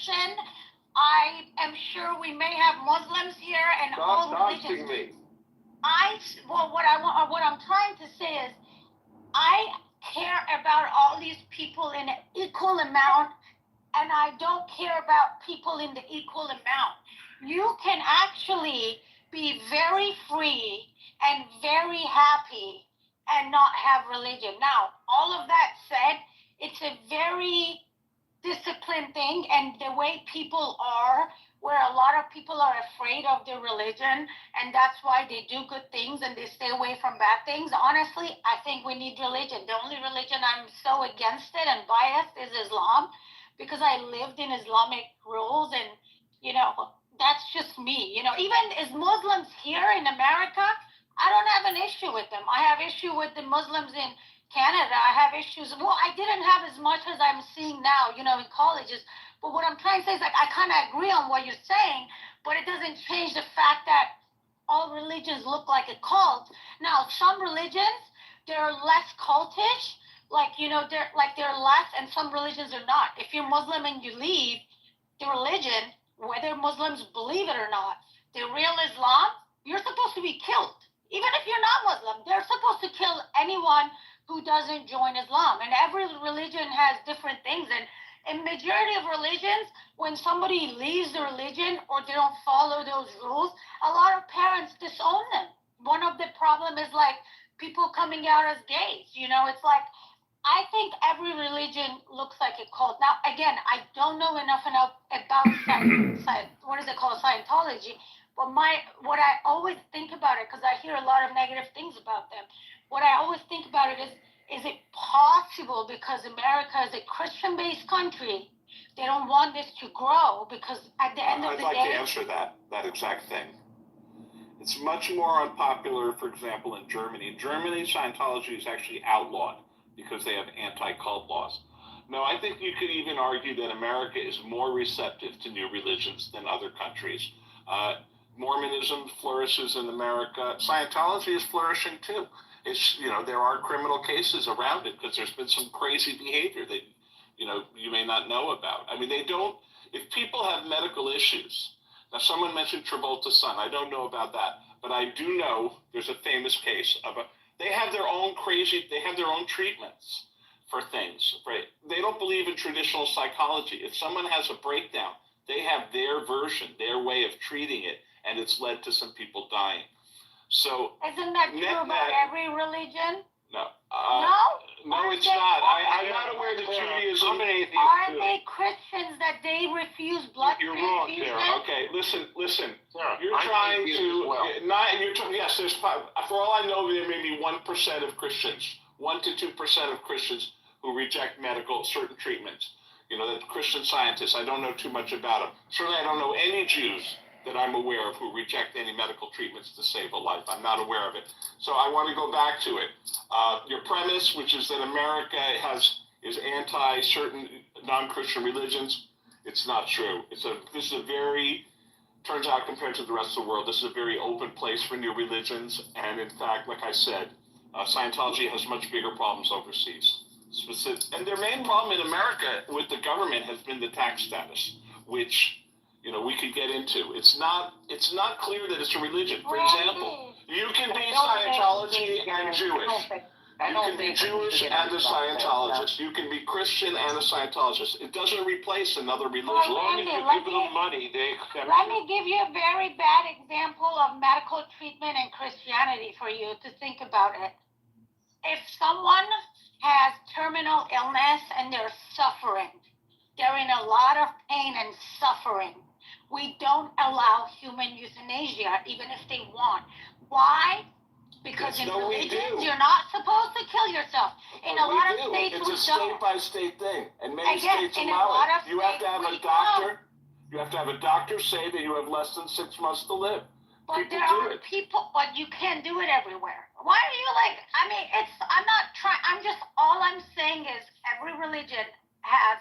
Christian. I am sure we may have Muslims here and all religions. Me. What I'm trying to say is, I care about all these people in an equal amount, and I don't care about people in the equal amount. You can actually be very free and very happy and not have religion. Now, all of that said, it's a very disciplined thing, and the way people are, where a lot of people are afraid of their religion, and that's why they do good things and they stay away from bad things. Honestly, I think we need religion. The only religion I'm so against it and biased is Islam, because I lived in Islamic rules, and that's just me. Even as Muslims here in America, I don't have an issue with them. I have issue with the Muslims in Canada. I have issues. Well, I didn't have as much as I'm seeing now, in colleges. But what I'm trying to say is, I kind of agree on what you're saying, but it doesn't change the fact that all religions look like a cult. Now, some religions, they're less cultish, they're less, and some religions are not. If you're Muslim and you leave the religion, whether Muslims believe it or not, the real Islam, you're supposed to be killed. Even if you're not Muslim, they're supposed to kill anyone who doesn't join Islam. And every religion has different things. And in majority of religions, when somebody leaves the religion or they don't follow those rules, a lot of parents disown them. One of the problem is people coming out as gays. It's I think every religion looks like a cult. Now, again, I don't know enough about what is it called, Scientology. But what I always think about it, because I hear a lot of negative things about them, what I always think about it is it possible, because America is a Christian-based country, they don't want this to grow, because at the end of the day... I'd like to answer that exact thing. It's much more unpopular, for example, in Germany. In Germany, Scientology is actually outlawed because they have anti-cult laws. No, I think you could even argue that America is more receptive to new religions than other countries. Mormonism flourishes in America. Scientology is flourishing too. It's, there are criminal cases around it because there's been some crazy behavior that, you may not know about. I mean, if people have medical issues, now someone mentioned Travolta's son. I don't know about that, but I do know there's a famous case of they have their own treatments for things, right? They don't believe in traditional psychology. If someone has a breakdown, they have their version, their way of treating it, and it's led to some people dying. So isn't that true about every religion? No. No, it's not. I'm not aware that Judaism... Are they Christians that they refuse blood transfusion? You're wrong, Sarah. Okay, listen. Sarah, you're trying to... Well. Yes, there's... For all I know, there may be 1% of Christians, 1 to 2% of Christians who reject certain treatments. The Christian scientists, I don't know too much about them. Certainly I don't know any Jews that I'm aware of who reject any medical treatments to save a life. I'm not aware of it. So I want to go back to it. Your premise, which is that America is anti certain non-Christian religions, it's not true. Turns out compared to the rest of the world, this is a very open place for new religions. And in fact, like I said, Scientology has much bigger problems overseas. And their main problem in America with the government has been the tax status, which we could get into. It's not clear that it's a religion. For example, you can be Scientology and Jewish. You can be Jewish and a Scientologist. You can be Christian and a Scientologist. It doesn't replace another religion. As long as you give them money, they accept it. Let me give you a very bad example of medical treatment and Christianity for you to think about it. If someone has terminal illness and they're suffering, they're in a lot of pain and suffering, we don't allow human euthanasia, even if they want. Why? Because in religions, you're not supposed to kill yourself. In a lot of states, it's a state-by-state thing, and many states allow it. You have to have a doctor. You have to have a doctor say that you have less than 6 months to live. But there are people, but you can't do it everywhere. Why are you all I'm saying is every religion has,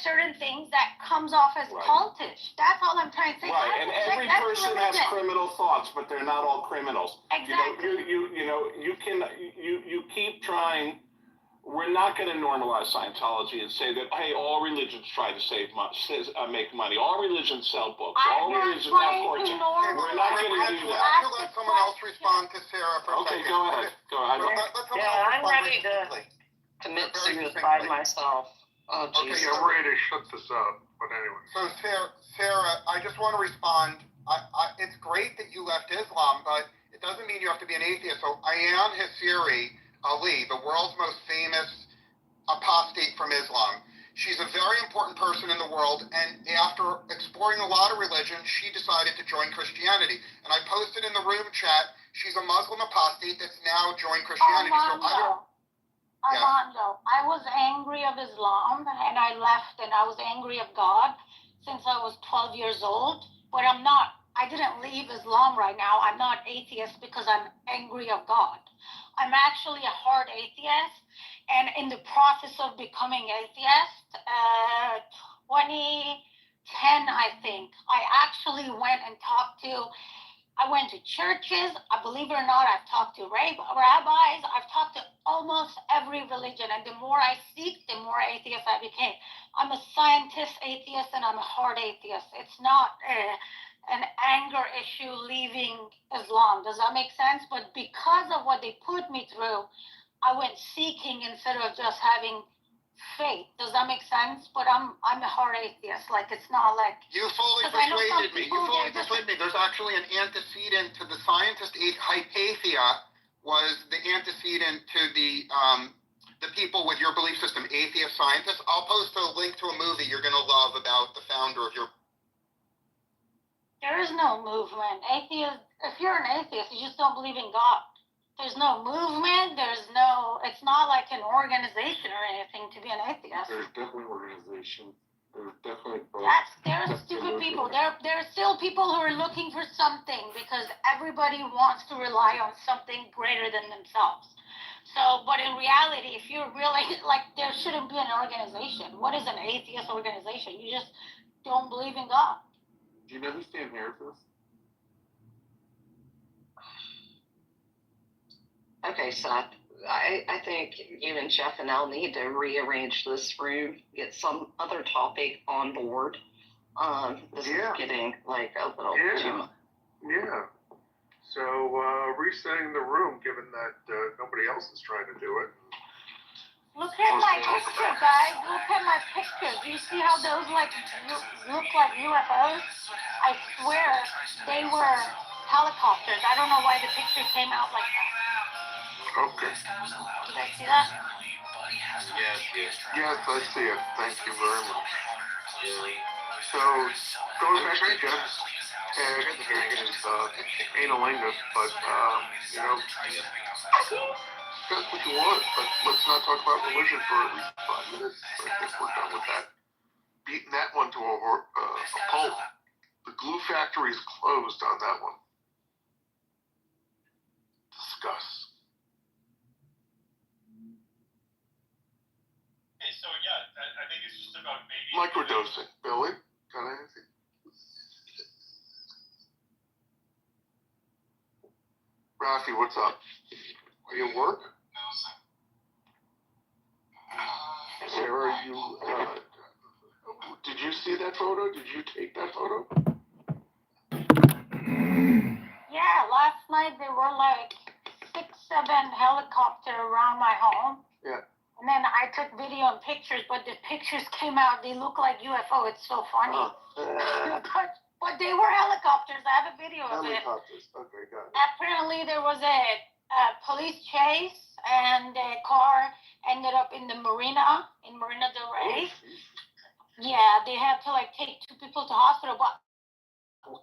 certain things that comes off as cultish. That's all I'm trying to say. Right, and every person has criminal thoughts, but they're not all criminals. Exactly. You keep trying we're not going to normalize Scientology and say that, hey, all religions try to make money. All religions sell books. All religions have fortune. We're not going to do that. I should let someone else respond to Sarah for a second. Okay, go ahead. Go ahead. I'm ready to commit suicide myself. Oh, Okay, Jesus. you're ready to shut this up, but anyway. So Sarah, I just want to respond. It's great that you left Islam, but it doesn't mean you have to be an atheist. So Ayaan Hirsi Ali, the world's most famous apostate from Islam. She's a very important person in the world, and after exploring a lot of religions, she decided to join Christianity. And I posted in the room chat, she's a Muslim apostate that's now joined Christianity. Armando, I was angry of Islam, and I left, and I was angry of God since I was 12 years old, but I didn't leave Islam right now. I'm not atheist because I'm angry of God. I'm actually a hard atheist, and in the process of becoming atheist, 2010, I think, I actually went to churches. Believe it or not, I've talked to rabbis. I've talked to almost every religion, and the more I seek, the more atheist I became. I'm a scientist atheist, and I'm a hard atheist. It's not an anger issue leaving Islam. Does that make sense? But because of what they put me through, I went seeking instead of just having faith. Does that make sense? But I'm a hard atheist. Like, it's not like... You fully persuaded me. There's actually an antecedent to the scientist hypatia was the antecedent to the people with your belief system, atheist scientists. I'll post a link to a movie you're going to love about the founder of your... There is no movement. If you're an atheist, you just don't believe in God. There's no movement. It's not like an organization or anything to be an atheist. There's definitely organization. There's definitely both. They're stupid people. There are still people who are looking for something because everybody wants to rely on something greater than themselves. So, but in reality, if you're really, like, there shouldn't be an organization. What is an atheist organization? You just don't believe in God. Do you know who Stan Harris is? Okay, Seth, I think you and Jeff and Elle need to rearrange this room, get some other topic on board. This is getting like a little too much. Yeah. So, resetting the room, given that nobody else is trying to do it. Look at my picture, guys. Look at my picture. Do you see how those look like UFOs? I swear they were helicopters. I don't know why the picture came out like that. Okay. Did I see that? Yes, I see it. Thank you very much. So, going back to Jeff, his analingus, but, that's what you want, but let's not talk about religion for at least 5 minutes. I think we're done with that. Beating that one to a pulp. The glue factory is closed on that one. Discuss. Okay, so yeah, I think it's just about maybe... Microdosing. Billy, got anything? Rafi, what's up? Are you at work? Sarah, did you see that photo? Did you take that photo? Yeah, last night there were like 6, 7 helicopters around my home. Yeah. And then I took video and pictures, but the pictures came out, they look like UFO. It's so funny. But they were helicopters. I have a video of it. Helicopters. Okay, got it. Apparently there was a police chase, and the car ended up in the marina, in Marina del Rey. Yeah, they had to like take 2 people to hospital, but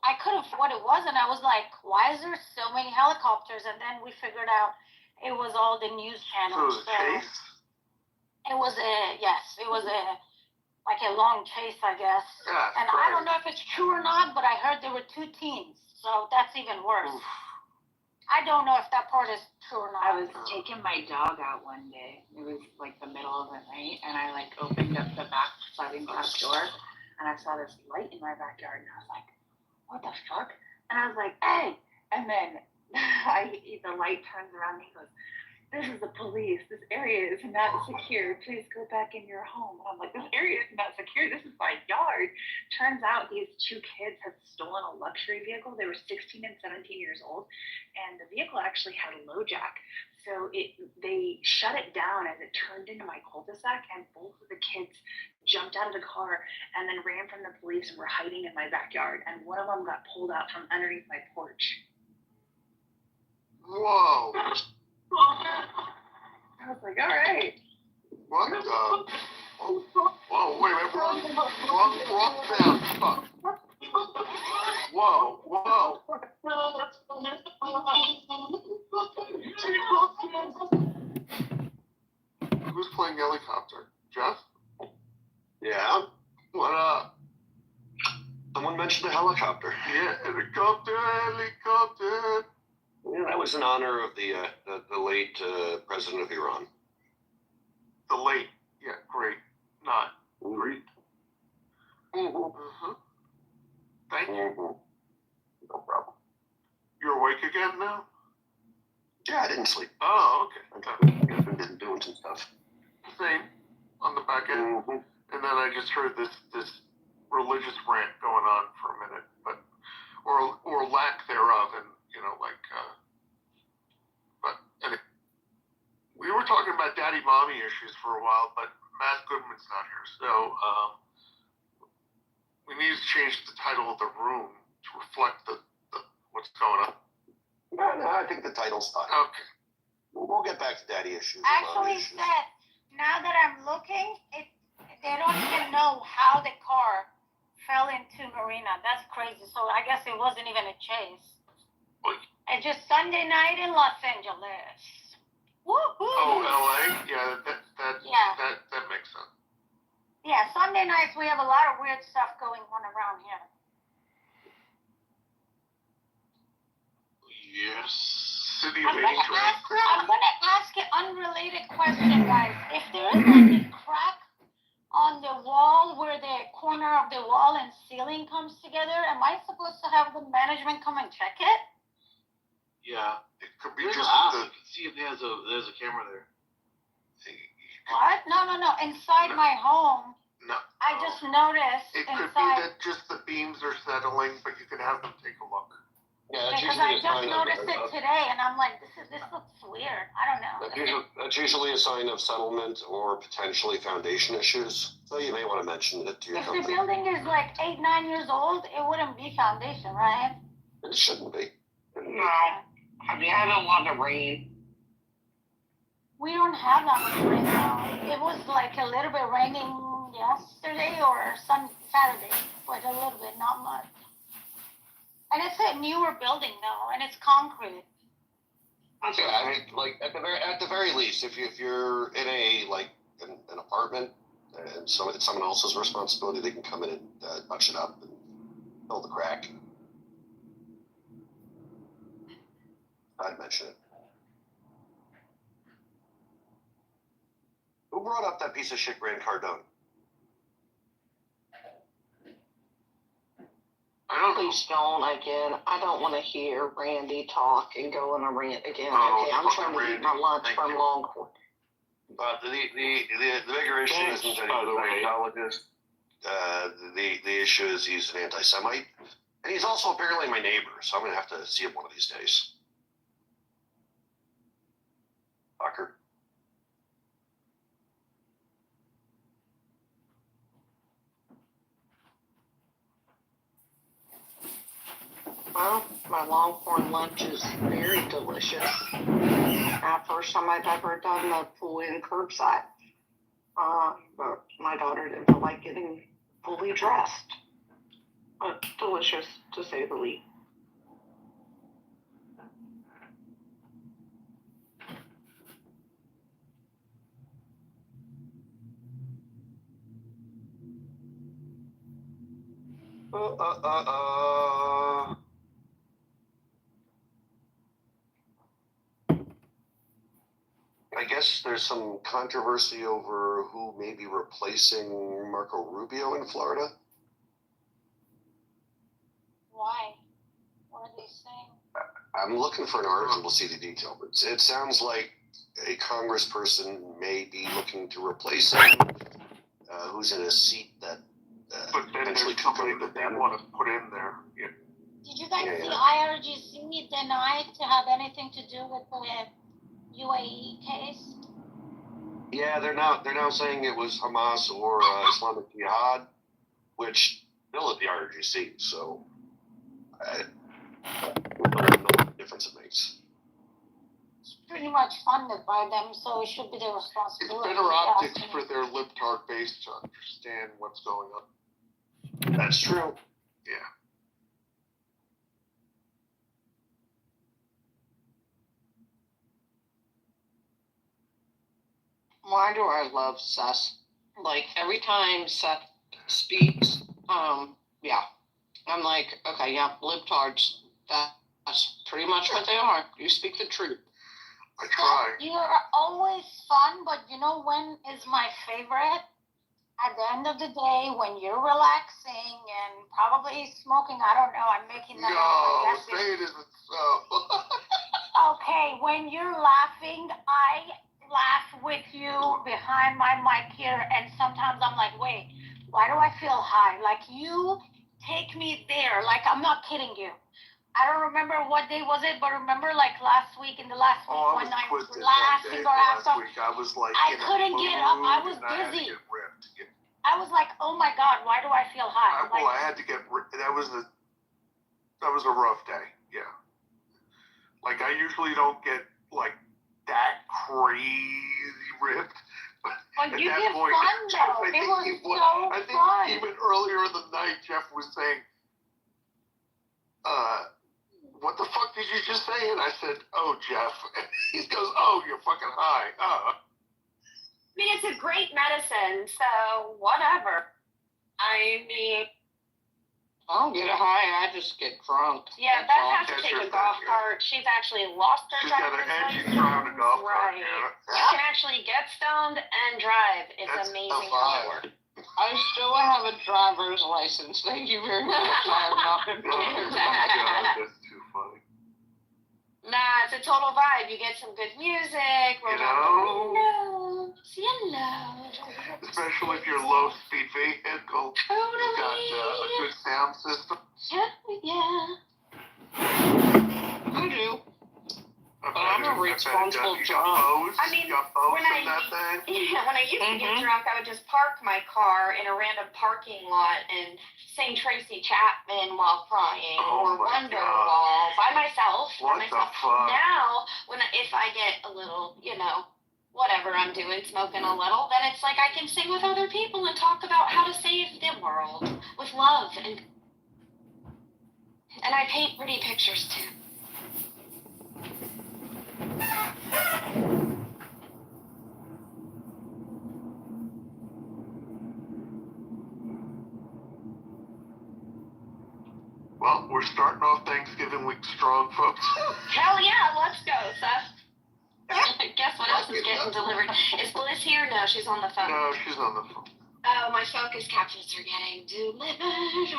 I couldn't figure what it was, and I was like, why is there so many helicopters? And then we figured out it was all the news channels. So it was a chase? It was like a long chase, I guess. Yeah, and I don't know if it's true or not, but I heard there were 2 teens, so that's even worse. Oof. I don't know if that part is true or not. I was taking my dog out one day. It was like the middle of the night, and I like opened up the sliding glass door, and I saw this light in my backyard, and I was like, what the fuck? And I was like, hey! And then the light turns around, and he goes, this is the police. This area is not secure. Please go back in your home. And I'm like, this area is not secure. This is my yard. Turns out these two kids had stolen a luxury vehicle. They were 16 and 17 years old, and the vehicle actually had a low jack. So they shut it down as it turned into my cul-de-sac, and both of the kids jumped out of the car and then ran from the police and were hiding in my backyard. And one of them got pulled out from underneath my porch. Whoa. I was like, all right. What the? Oh, whoa, wait a minute. Wrong sound. Fuck. Whoa. Who's playing helicopter? Jeff? Yeah? What up? Someone mentioned a helicopter. Yeah, helicopter. Yeah, that was in honor of the late president of Iran. The late. Yeah, great. Not great. Mm-hmm. Thank you. Mm-hmm. No problem. You're awake again now? Yeah, I didn't sleep. Oh, okay. I've been doing some stuff. Same. On the back end. Mm-hmm. And then I just heard this religious rant going on for a minute, but or lack thereof, and but anyway, we were talking about daddy mommy issues for a while, but Matt Goodman's not here, so we need to change the title of the room to reflect the what's going on. No, I think the title's fine. Okay. We'll get back to daddy issues. Actually, Seth, now that I'm looking, they don't even know how the car fell into Marina. That's crazy. So I guess it wasn't even a chase. It's just Sunday night in Los Angeles. Woo-hoo. Oh, LA? Yeah, that makes sense. Yeah, Sunday nights we have a lot of weird stuff going on around here. Yes. City I'm of gonna ask an unrelated question, guys. If there is like a crack on the wall where the corner of the wall and ceiling comes together, am I supposed to have the management come and check it? Yeah, it could be Just just see if there's a camera there. What? No. Inside my home, No. I just noticed It could be inside that just the beams are settling, but you can have them take a look. Yeah, that's because usually I a just sign noticed of, it today, and I'm like, this looks weird. I don't know. that's usually a sign of settlement or potentially foundation issues. So you may want to mention it to your If the company. building is like 8-9 years old, it wouldn't be foundation, right? It shouldn't be. No. Have you had a lot of rain? We don't have that much rain now. It was like a little bit raining yesterday or Saturday, but a little bit, not much. And it's a newer building though, and it's concrete. Yeah, I mean, like at the very least, if you're in an apartment and so it's someone else's responsibility, they can come in and touch it up and fill the crack. I'd mention it. Who brought up that piece of shit Grant Cardone? I don't know. Please don't again. I don't want to hear Randy talk and go on a rant again. Oh, Okay, I'm trying to eat my lunch Thank from you. Longhorn. But the bigger issue Thanks, isn't that by he's the a way. Scientologist. The issue is he's an anti-Semite, and he's also apparently my neighbor. So I'm gonna have to see him one of these days. Fucker. Well, my Longhorn lunch is very delicious. First time I've ever done the full-in curbside. But my daughter didn't feel like getting fully dressed. But delicious, to say the least. I guess there's some controversy over who may be replacing Marco Rubio in Florida. Why? What are they saying? I'm looking for an article to see the detail, but it sounds like a congressperson may be looking to replace him, who's in a seat that But then potentially there's could somebody go to that they them. want to put in there. Yeah. Did you guys Yeah, see yeah. IRGC denied to have anything to do with the UAE case? Yeah, they're now saying it was Hamas or Islamic Jihad, which still at the IRGC. So I don't know what difference it makes. It's pretty much funded by them, so it should be their It's responsibility. better if you ask optics me. for their libtard base to understand what's going on. That's true. Yeah. Why do I love Seth? Like, every time Seth speaks, yeah. I'm like, okay, yeah, libtards. That's pretty much what they are. You speak the truth. I try. You're always fun, but you know when is my favorite? At the end of the day, when you're relaxing and probably smoking, I don't know, I'm making that up. No, I guess say it isn't so. okay, when you're laughing, I laugh with you behind my mic here, and sometimes I'm like, wait, why do I feel high? Like, you take me there. Like, I'm not kidding you. I don't remember what day was it, but remember, like, last week, in the last week, Oh, I when was I was twisted laughing or last after, week. I was like, I in a couldn't get up. I mood, was and I had to busy. get ripped. Yeah. I was like, oh my God, why do I feel high? Well, I had to get ripped. That was a rough day. Yeah. Like, I usually don't get like that crazy ripped. But At you that get point, fun though. I It think was he so I think fun. even earlier in the night, Jeff was saying, what the fuck did you just say? And I said, oh, Jeff. And he goes, oh, you're fucking high. I mean, it's a great medicine, so whatever. I mean, I don't get high, I just get drunk. yeah, That's Beth all. has to That's take your a golf thing, yeah. cart. She's actually lost her She's got driver's and she's license. driving a golf cart. Right. Yeah. You can actually get stoned and drive. It's That's amazing a how vibe. it works. I still have a driver's license. Thank you very much. I have not been Oh, my God, that's too funny. Nah, it's a total vibe. You get some good music, roll You down know? the windows, you know. Especially if you're low speed vehicle. You've got a good sound system. Yeah. I do. I I'm a responsible you got drunk. Bose? I mean, you got Bose when in that thing? Yeah, when I used to get Mhm. drunk, I would just park my car in a random parking lot and sing Tracy Chapman while crying, Oh or my Wonderwall by myself. What the fuck? Now, if I get a little, whatever I'm doing, smoking a little, then it's like I can sing with other people and talk about how to save the world with love, and I paint pretty pictures too. Well, we're starting off Thanksgiving week strong, folks. Hell yeah, let's go, Seth. Guess what else is getting delivered? Is Bliss here? No, she's on the phone. No, she's on the phone. Oh, my focus capsules are getting delivered.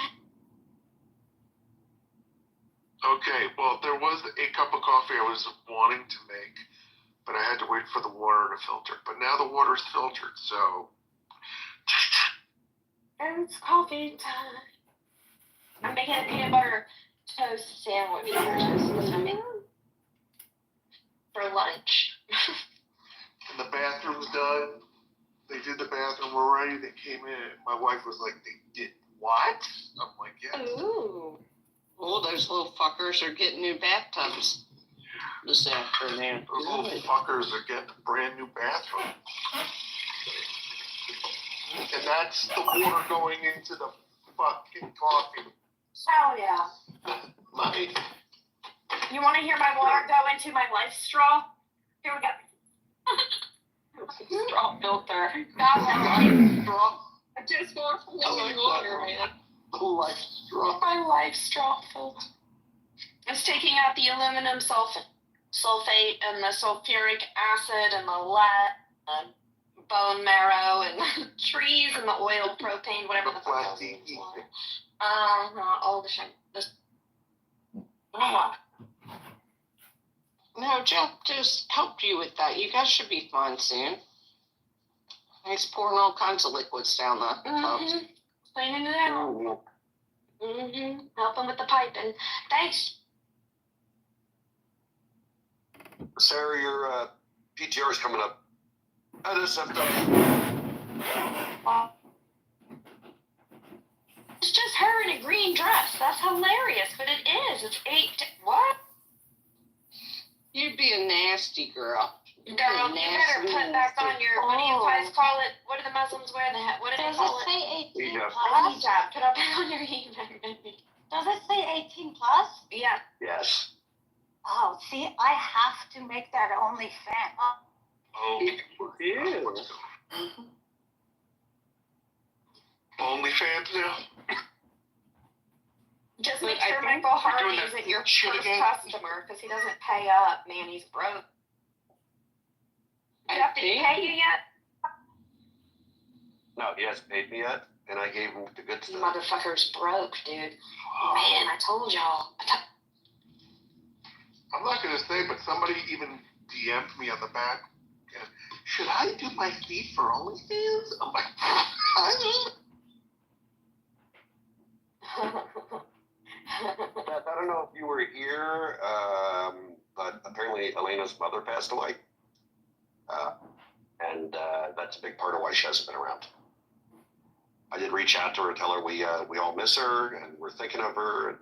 Okay, well, there was a cup of coffee I was wanting to make, but I had to wait for the water to filter. But now the water's filtered, so. It's coffee time. I'm making a peanut butter toast sandwich for lunch. And the bathroom's done. They did the bathroom already. They came in. My wife was like, they did what? I'm like, yeah. Ooh. Oh, those little fuckers are getting new bathtubs this afternoon. Those little fuckers are getting a brand new bathroom. And that's the water going into the fucking coffee. Hell yeah. You want to hear my water go into my life straw? Here we go. Straw filter. Not life straw. I just want some water, man. Life straw. My life straw filter. It's taking out the aluminum sulfate and the sulfuric acid and the lead, bone marrow and the trees and the oil, propane, whatever the fuck goes in this water. All the shit. No, Jeff just helped you with that. You guys should be fine soon. He's pouring all kinds of liquids down the tubs. Cleaning it out. Helping with the piping. Thanks. Sarah, your PTR is coming up. NSFW. It's just her in a green dress. That's hilarious, but it is. It's 8. What? You'd be a nasty girl. Girl, you better put back on your, what do you guys call it? What do the Muslims wear? What do they call it? Does it say 18 Hijab. plus? Hijab. Put it back on your hijab. Does it say 18 plus? Yeah. Yes. Oh, see, I have to make that OnlyFans. Oh, Ew. OnlyFans now? Just But make I sure think Michael we're Harvey doing isn't that your shit first again. customer because he doesn't pay up, man. He's broke. I Jeff, did he think- pay you yet? No, he hasn't paid me yet, and I gave him the good You stuff. motherfucker's broke, dude. Man, I told y'all. I'm not gonna say, but somebody even DM'd me on the back. Should I do my feet for OnlyFans? I'm like, Beth, I don't know if you were here, but apparently Elena's mother passed away. And that's a big part of why she hasn't been around. I did reach out to her and tell her we all miss her and we're thinking of her and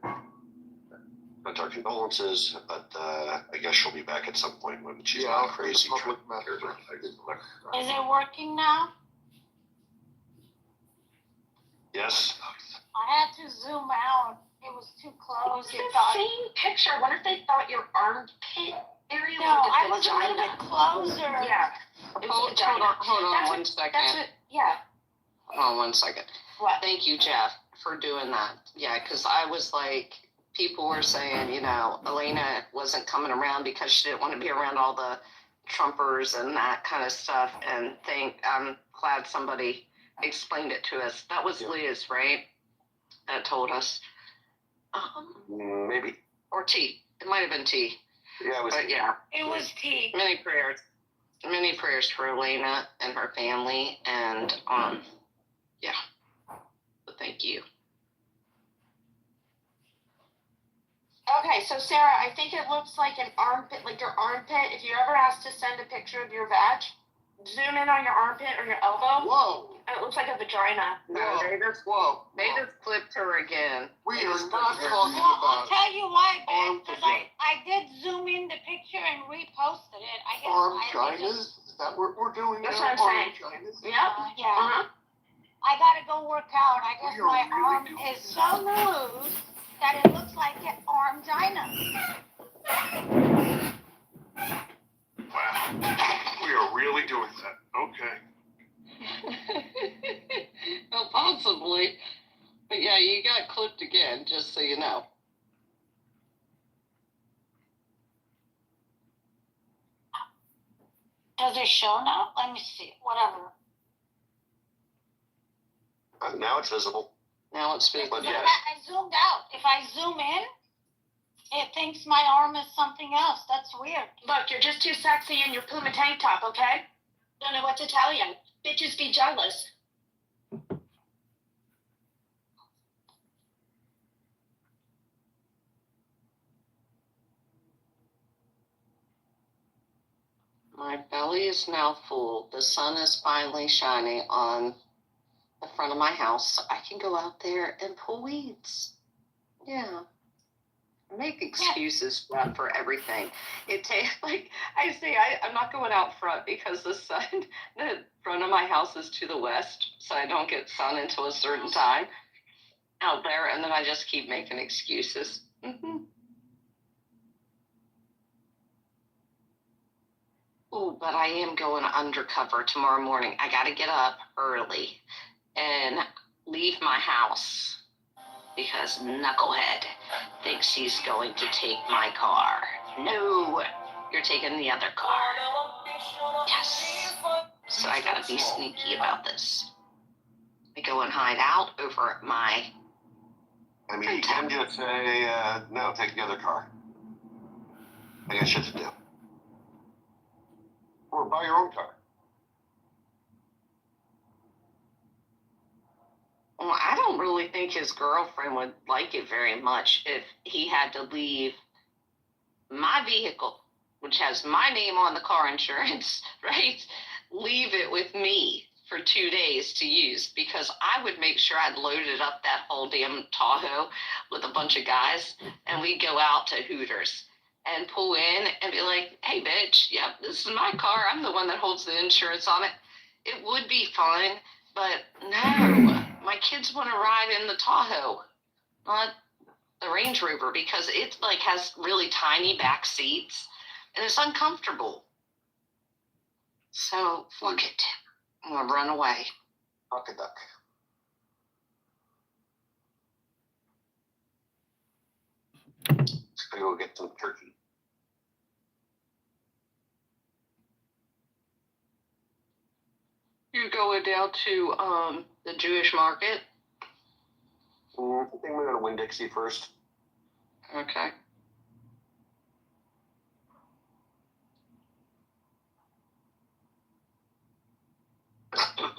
sent our condolences, but I guess she'll be back at some point when she's not crazy. public message. Is it working now? Yes. I had to zoom out. It was too close. It's It the thought- same picture. I wonder if they thought your armpit area No, was I like was a little vagina. bit closer. Yeah. It was Hold vagina. on That's one what- second. That's what, yeah. Hold on 1 second. What? Thank you, Jeff, for doing that. Yeah, because I was like, people were saying, you know, Elena wasn't coming around because she didn't want to be around all the Trumpers and that kind of stuff. And I'm glad somebody explained it to us. That was Liz, right? That told us. Maybe. Or T. It might have been T. Yeah, it was. But yeah, It was tea. many prayers. Many prayers for Elena and her family. And, yeah. But thank you. Okay, so Sarah, I think it looks like an armpit, like your armpit. If you're ever asked to send a picture of your vag, zoom in on your armpit or your elbow. Whoa. And it looks like a vagina. No, they just clipped her again. We They are just not clipped her. talking Well, I'll about tell you why, arm because vagina. I did zoom in the picture and reposted it. I guess arm I vaginas. just, Is that what we're doing That's now? what I'm Arm vaginas? Yep. yeah. Uh-huh. I gotta go work out. I guess We are my really arm doing is this. so loose that it looks like an arm vagina. Wow. We are really doing that. Okay. Well, possibly. But yeah, you got clipped again, just so you know. Does it show now? Let me see. Whatever. Now it's visible. Now it's Because visible. yeah. I zoomed out. If I zoom in, it thinks my arm is something else. That's weird. Look, you're just too sexy in your Puma tank top, okay? Don't know what to tell you. Bitches be jealous. My belly is now full. The sun is finally shining on the front of my house, so I can go out there and pull weeds. Yeah. I make excuses for everything. It takes, like, I say, I'm not going out front because the front of my house is to the west, so I don't get sun until a certain time out there, and then I just keep making excuses. Oh, but I am going undercover tomorrow morning. I got to get up early and leave my house because Knucklehead thinks he's going to take my car. No, you're taking the other car. Yes. So I got to be sneaky about this. I go and hide out over at my... I mean, you can just say, no, take the other car. I got shit to do. Or buy your own car. Well, I don't really think his girlfriend would like it very much if he had to leave my vehicle, which has my name on the car insurance, right? Leave it with me for 2 days to use, because I would make sure I'd loaded up that whole damn Tahoe with a bunch of guys, and we'd go out to Hooters and pull in and be like, hey, bitch, yep, this is my car. I'm the one that holds the insurance on it. It would be fun, but no, my kids want to ride in the Tahoe, not the Range Rover, because it like has really tiny back seats and it's uncomfortable. So fuck it. I'm gonna run away. Fuck a duck. Just gonna go get some turkey. You going down to the Jewish market? I think we're gonna Winn-Dixie first. Okay.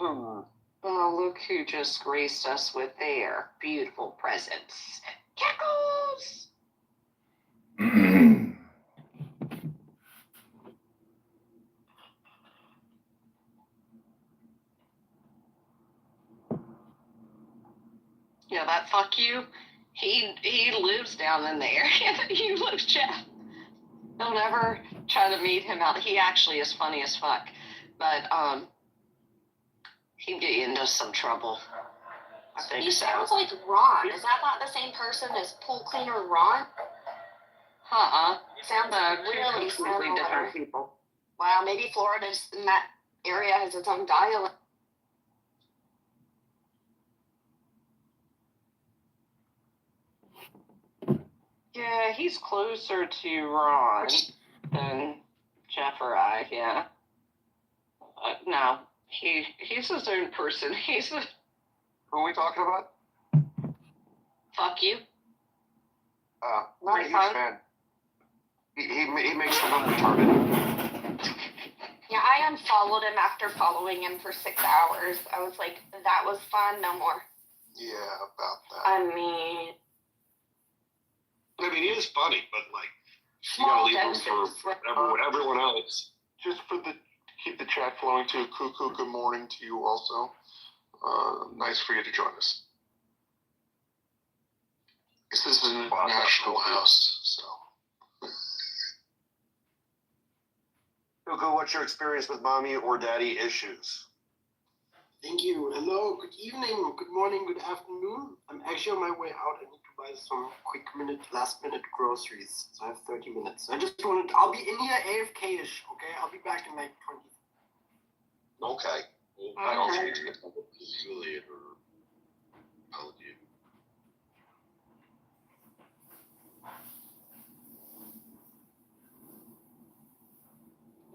Oh, look who just graced us with their beautiful presents. Cackles! Yeah, that fuck you. He lives down in there. He lives, Jeff. Don't ever try to meet him out. He actually is funny as fuck, but he'd get you into some trouble. I think He so. sounds like Ron. Is that not the same person as pool cleaner Ron? Sounds really completely different similar. people. Wow, maybe Florida's in that area has its own dialect. Yeah, he's closer to Ron than Jeff or I. Yeah. No, he's his own person. He's a Who are we talking about? fuck you. Not a huge fan. He makes them retarded. Yeah, I unfollowed him after following him for 6 hours. I was like, that was fun, no more. Yeah, about that. I mean, He is funny, but like, you small gotta leave room doses. for everyone else. Just keep the chat flowing too. Cuckoo, good morning to you also. Nice for you to join us. This is an international house, so. Cuckoo, what's your experience with mommy or daddy issues? Thank you. Hello, good evening, good morning, good afternoon. I'm actually on my way out. I need to buy some last minute groceries. So I have 30 minutes. I'll be in here AFK-ish, okay? I'll be back in like 20. Okay. I also need to get Juliet or apology.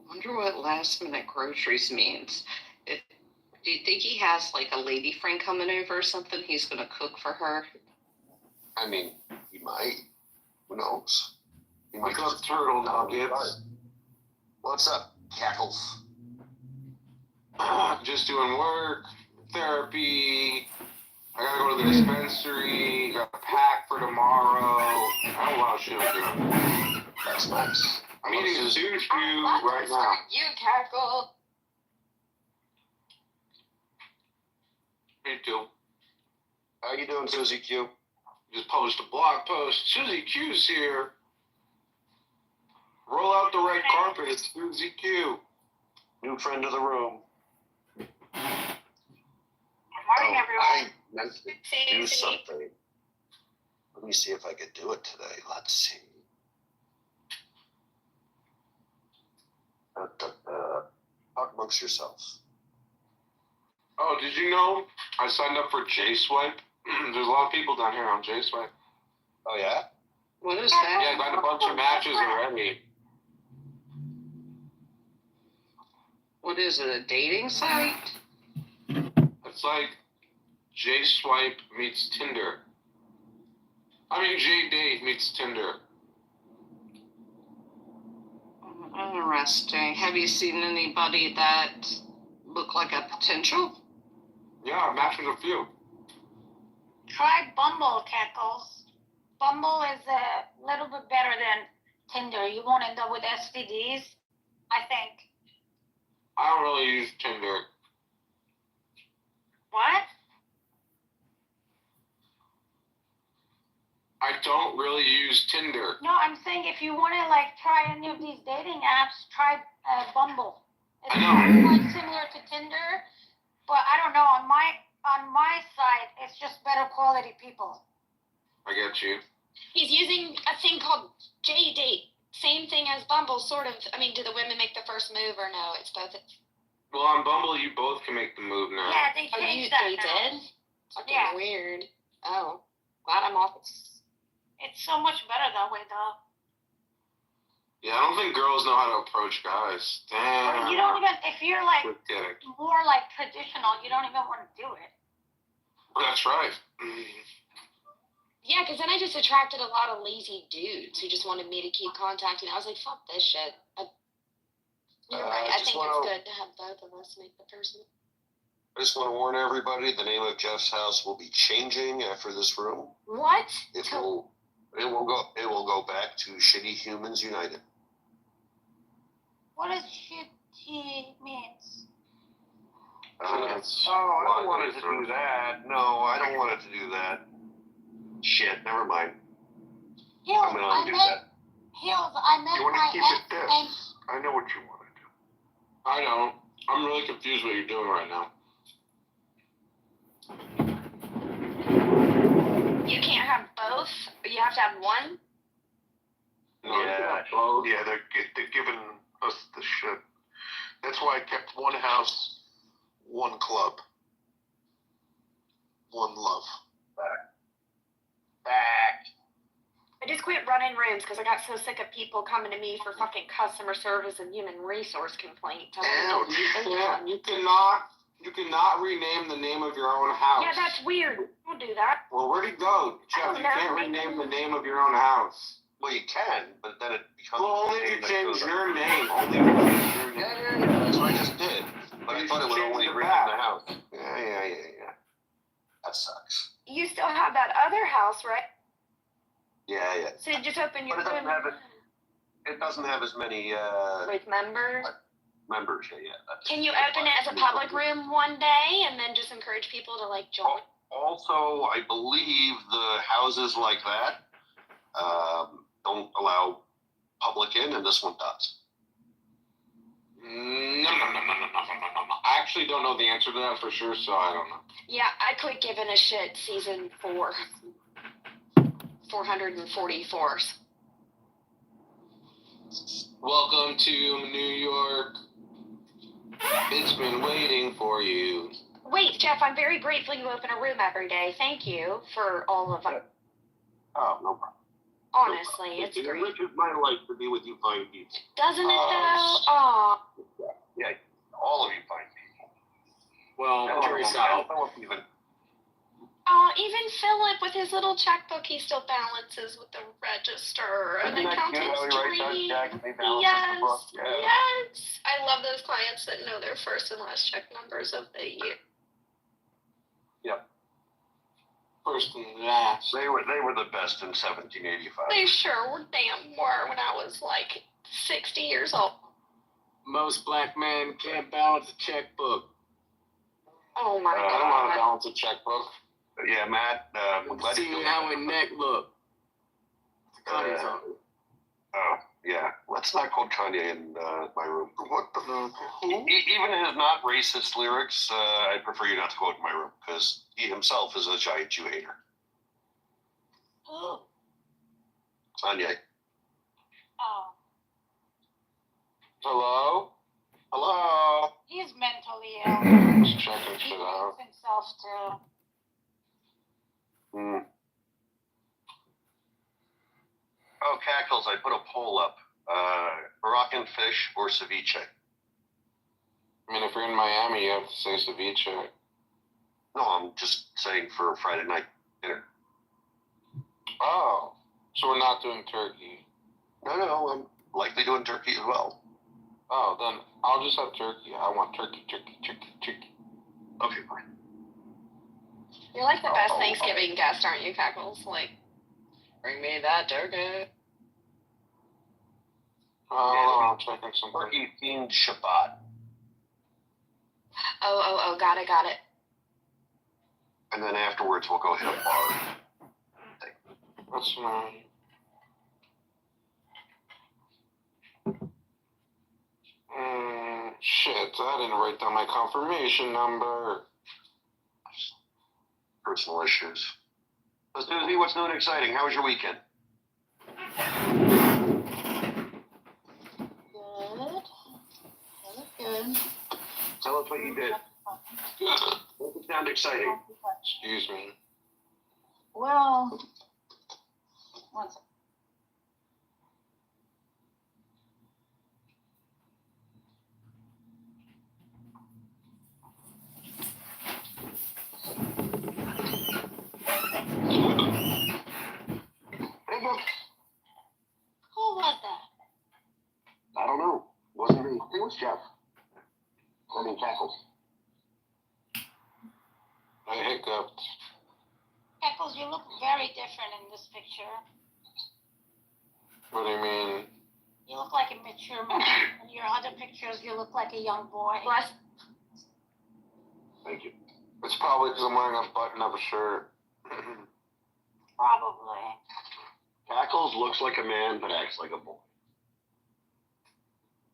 I wonder what last minute groceries means. Do you think he has like a lady friend coming over or something? He's gonna cook for her. I mean, he might. Who knows? He might What's up, turtle nuggets? What's up, cackles? Just doing work, therapy. I gotta go to the dispensary. Got a pack for tomorrow. I have a lot of shit to do. That's nice. I'm eating a sushi I love right this now. for you, Cackle. Me too. How you doing, Susie Q? Just published a blog post. Susie Q's here. Roll out the red carpet. It's Susie Q. New friend of the room. Good morning, everyone. I meant to do something. Let me see if I could do it today. Let's see. Talk amongst yourselves. Oh, did you know I signed up for J-Swipe? There's a lot of people down here on J-Swipe. Oh, yeah? What is that? Yeah, I got a bunch of matches already. What is it, a dating site? It's like J-Swipe meets Tinder. I mean, J-Date meets Tinder. Interesting. Have you seen anybody that look like a potential? Yeah, I've matched with a few. Try Bumble, Cackles. Bumble is a little bit better than Tinder. You won't end up with STDs, I think. I don't really use Tinder. What? I don't really use Tinder. No, I'm saying if you want to like try any of these dating apps, try Bumble. It's quite similar to Tinder, but I don't know. On my side, it's just better quality people. I get you. He's using a thing called JDate. Same thing as Bumble, sort of. I mean, do the women make the first move or no? It's both. Well, on Bumble, you both can make the move now. Yeah, they changed that They now. did? Fucking Yeah. weird. Oh, glad I'm off. It's so much better that way, though. Yeah, I don't think girls know how to approach guys. Damn. You don't even, if you're like Pathetic. more like traditional, you don't even want to do it. That's right. Yeah, because then I just attracted a lot of lazy dudes who just wanted me to keep contacting. I was like, fuck this shit. You're right. I think it's good to have both of us make the person. I just want to warn everybody, the name of Jeff's house will be changing after this room. What? It will go back to Shitty Humans United. What does shitty means? I don't want it to do that. No, I don't want it to do that. Shit, never mind. Hills, I'm gonna undo that. I met You want my to keep it ex this. and I know what you want to do. I don't. I'm really confused what you're doing right now. You can't have both? You have to have one? No, Yeah, both. yeah, they're giving us the shit. That's why I kept one house, one club, one love. Back. I just quit running rooms because I got so sick of people coming to me for fucking customer service and human resource complaints. You cannot rename the name of your own house. Yeah, that's weird. Don't do that. Well, where'd he go? Jeff, you can't rename the name of your own house. Well, you can, but then it becomes. Well, only if you change your name. Only if you change your name. Yeah. That's what I just did. But I thought it would only rename the house. Yeah. That sucks. You still have that other house, right? Yeah. So you just open your But it doesn't have it. It doesn't have as many with members. Members. Yeah. Can you open it as a public room one day and then just encourage people to like join? Also, I believe the houses like that don't allow public in, and this one does. No. I actually don't know the answer to that for sure, so I don't know. Yeah, I quit giving a shit season 4. 444s. Welcome to New York. It's been waiting for you. Wait, Jeff, I'm very grateful you open a room every day. Thank you for all of it. Oh, no problem. Honestly, it's it great. enriches my life to be with you fine people. Doesn't it though? Aw. Yeah, all of you fine people. Well, curious out. Even Philip with his little checkbook, he still balances with the register and accountant's dream. Yes. I love those clients that know their first and last check numbers of the year. Yep. First and last. They were the best in 1785. They sure were damn were when I was like 60 years old. Most black men can't balance a checkbook. Oh my I don't want to god. balance a checkbook. Yeah, Matt. I'm glad See how my neck look. Oh, yeah. Let's not quote Kanye in my room. What the? Even his not racist lyrics, I prefer you not to quote in my room because he himself is a giant Jew hater. Who? Kanye. Oh, Hello? Hello? he's mentally ill. Just checking He shit out. thinks himself too. Oh, Cackles, I put a poll up. Moroccan fish or ceviche? I mean, if you're in Miami, you have to say ceviche. No, I'm just saying for Friday night dinner. Oh, so we're not doing turkey. No, I'm likely doing turkey as well. Oh, then I'll just have turkey. I want turkey. Okay, fine. You're like the best Thanksgiving guest, aren't you, Cackles? Like, bring me that turkey. I'm checking something. Turkey themed Shabbat. Oh, got it. And then afterwards, we'll go hit a bar. That's fine. Shit, I didn't write down my confirmation number. Personal issues. So, Susie, what's new and exciting? How was your weekend? Good. Tell us what you did. Make it sound exciting. Excuse me. Well, one second. Who was that? I don't know. Wasn't me. It was Jeff. I mean, Cackles. I hiccuped. Eccles, you look very different in this picture. What do you mean? You look like a mature man. In your other pictures, you look like a young boy. Bless. Thank you. It's probably because I'm wearing a button-up shirt. Probably. Cackles looks like a man, but acts like a boy.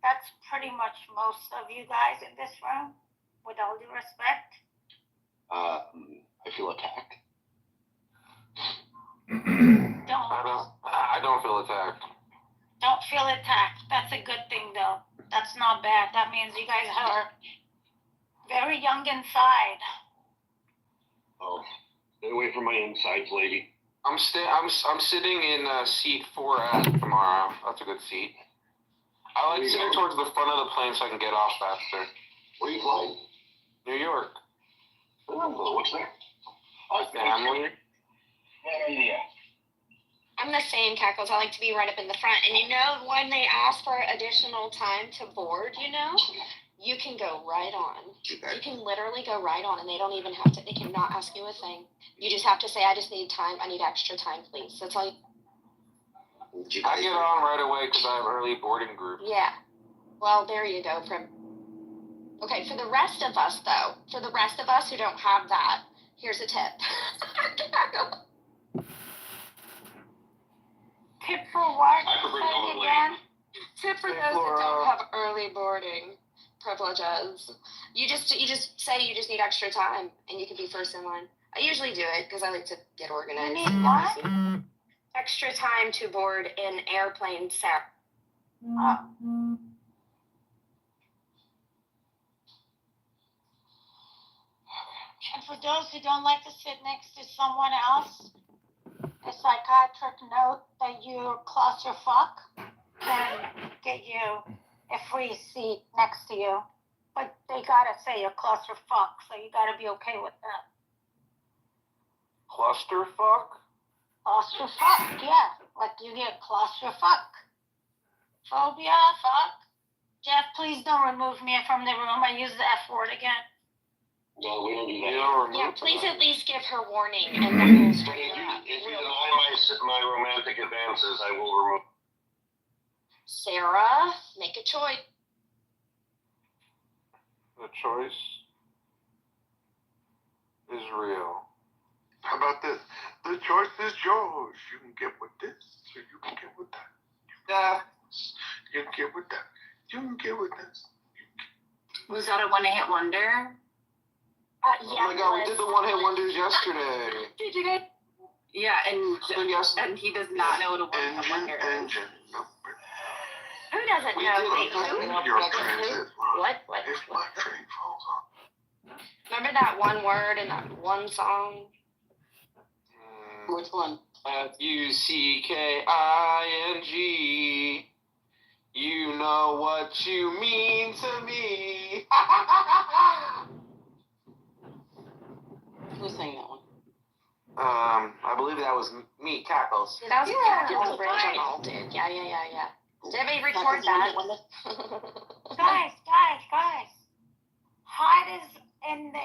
That's pretty much most of you guys in this room, with all due respect. I feel attacked. I don't feel attacked. Don't feel attacked. That's a good thing, though. That's not bad. That means you guys are very young inside. Oh, stay away from my insides, lady. I'm sitting in seat 4F tomorrow. That's a good seat. I like sitting towards the front of the plane so I can get off faster. Where are you flying? New York. Oh, what's that? Family. I'm the same, Cackles. I like to be right up in the front. And you know, when they ask for additional time to board, you know, you can go right on. You can literally go right on, and they don't even have to, they cannot ask you a thing. You just have to say, I just need time. I need extra time, please. That's all you. I get on right away because I have early boarding group. Yeah. Well, there you go. Okay, for the rest of us, though, who don't have that, here's a tip. Tip for what? I prefer Say going again. Tip for those that don't have early boarding privileges. You just say you just need extra time, and you can be first in line. I usually do it because I like to get organized. You need what? Extra time to board an airplane, Sarah. And for those who don't like to sit next to someone else, a psychiatric note that you're claustrophobic can get you a free seat next to you. But they gotta say you're claustrophobic, so you gotta be okay with that. Clusterfuck? Claustrophobic, yeah. Like you get claustrophobic. Phobia, fuck. Jeff, please don't remove me from the room. I use the F word again. No, we don't do that. Yeah, please at least give her warning, and then we'll straighten her up. If you deny my romantic advances, I will remove. Sarah, make a choice. The choice is real. How about this? The choice is yours. You can get with this, or you can get with that. You can get with that. You can get with this. Was that a one-hit wonder? Oh my god, we did the one-hit wonders yesterday. Did you guys? Yeah, and he does not know what a one-hit wonder is. Who doesn't know? Wait, who? What? If my train falls off. Remember that one word in that one song? Which one? F-U-C-K-I-N-G. You know what you mean to me. Who sang that one? I believe that was me, Cackles. Yeah, that was the original, dude. Yeah. Debbie, record that. Guys. Hyde is in the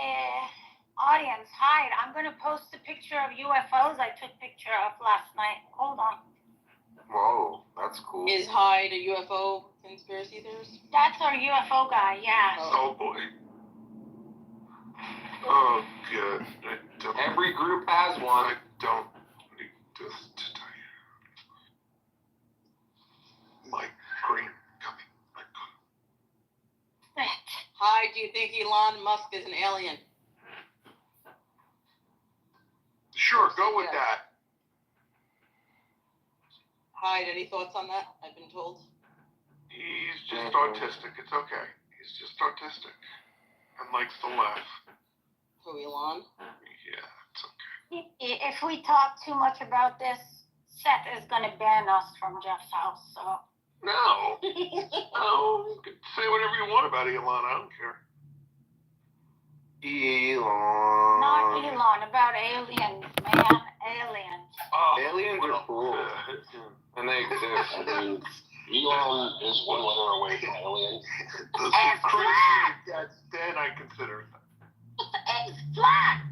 audience. Hyde, I'm gonna post a picture of UFOs I took picture of last night. Hold on. Whoa, that's cool. Is Hyde a UFO conspiracy theorist? That's our UFO guy, yeah. Oh boy. Oh good. Every group has one. I don't need to tell you. Mike Green coming. Hyde, do you think Elon Musk is an alien? Sure, go with that. Hyde, any thoughts on that? I've been told. He's just autistic. It's okay. He's just autistic and likes to laugh. Who, Elon? Yeah, it's okay. If we talk too much about this, Seth is gonna ban us from Jeff's house, so. No. No, you can say whatever you want about Elon. I don't care. Elon. Not Elon, about aliens, man. Aliens. Oh, Aliens are cool. And they exist. I mean, Elon is one letter away from alien. The crazy that's dead, I consider. It's flat.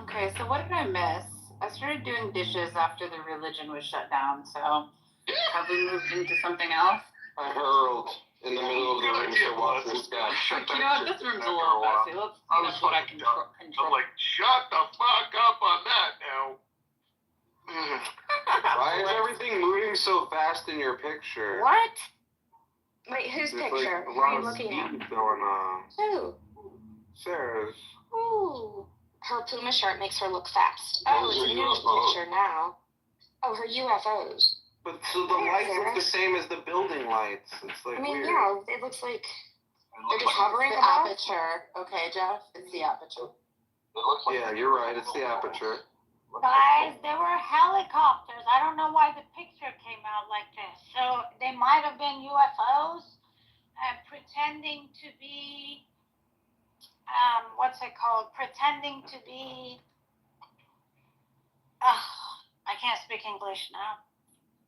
Okay, so what did I miss? I started doing dishes after the religion was shut down, so have we moved into something else? I hurled in the middle of the room to watch this guy. You know what, this room's a little messy. Let's see that's what I can control. I'm like, shut the fuck up on that now. Why is everything moving so fast in your picture? What? Wait, whose There's picture? like a What are lot you of looking at? speed going on. Who? Sarah's. Ooh. Her Puma shirt makes her look fast. Oh, it's a new picture now. Oh, her UFOs. But so the lights look the same as the building lights. It's like I mean, weird. yeah, it looks like they're just hovering The above. aperture. Okay, Jeff, it's the aperture. Yeah, you're right. It's the aperture. Guys, there were helicopters. I don't know why the picture came out like this. So they might have been UFOs pretending to be, what's it called? Pretending to be, I can't speak English now.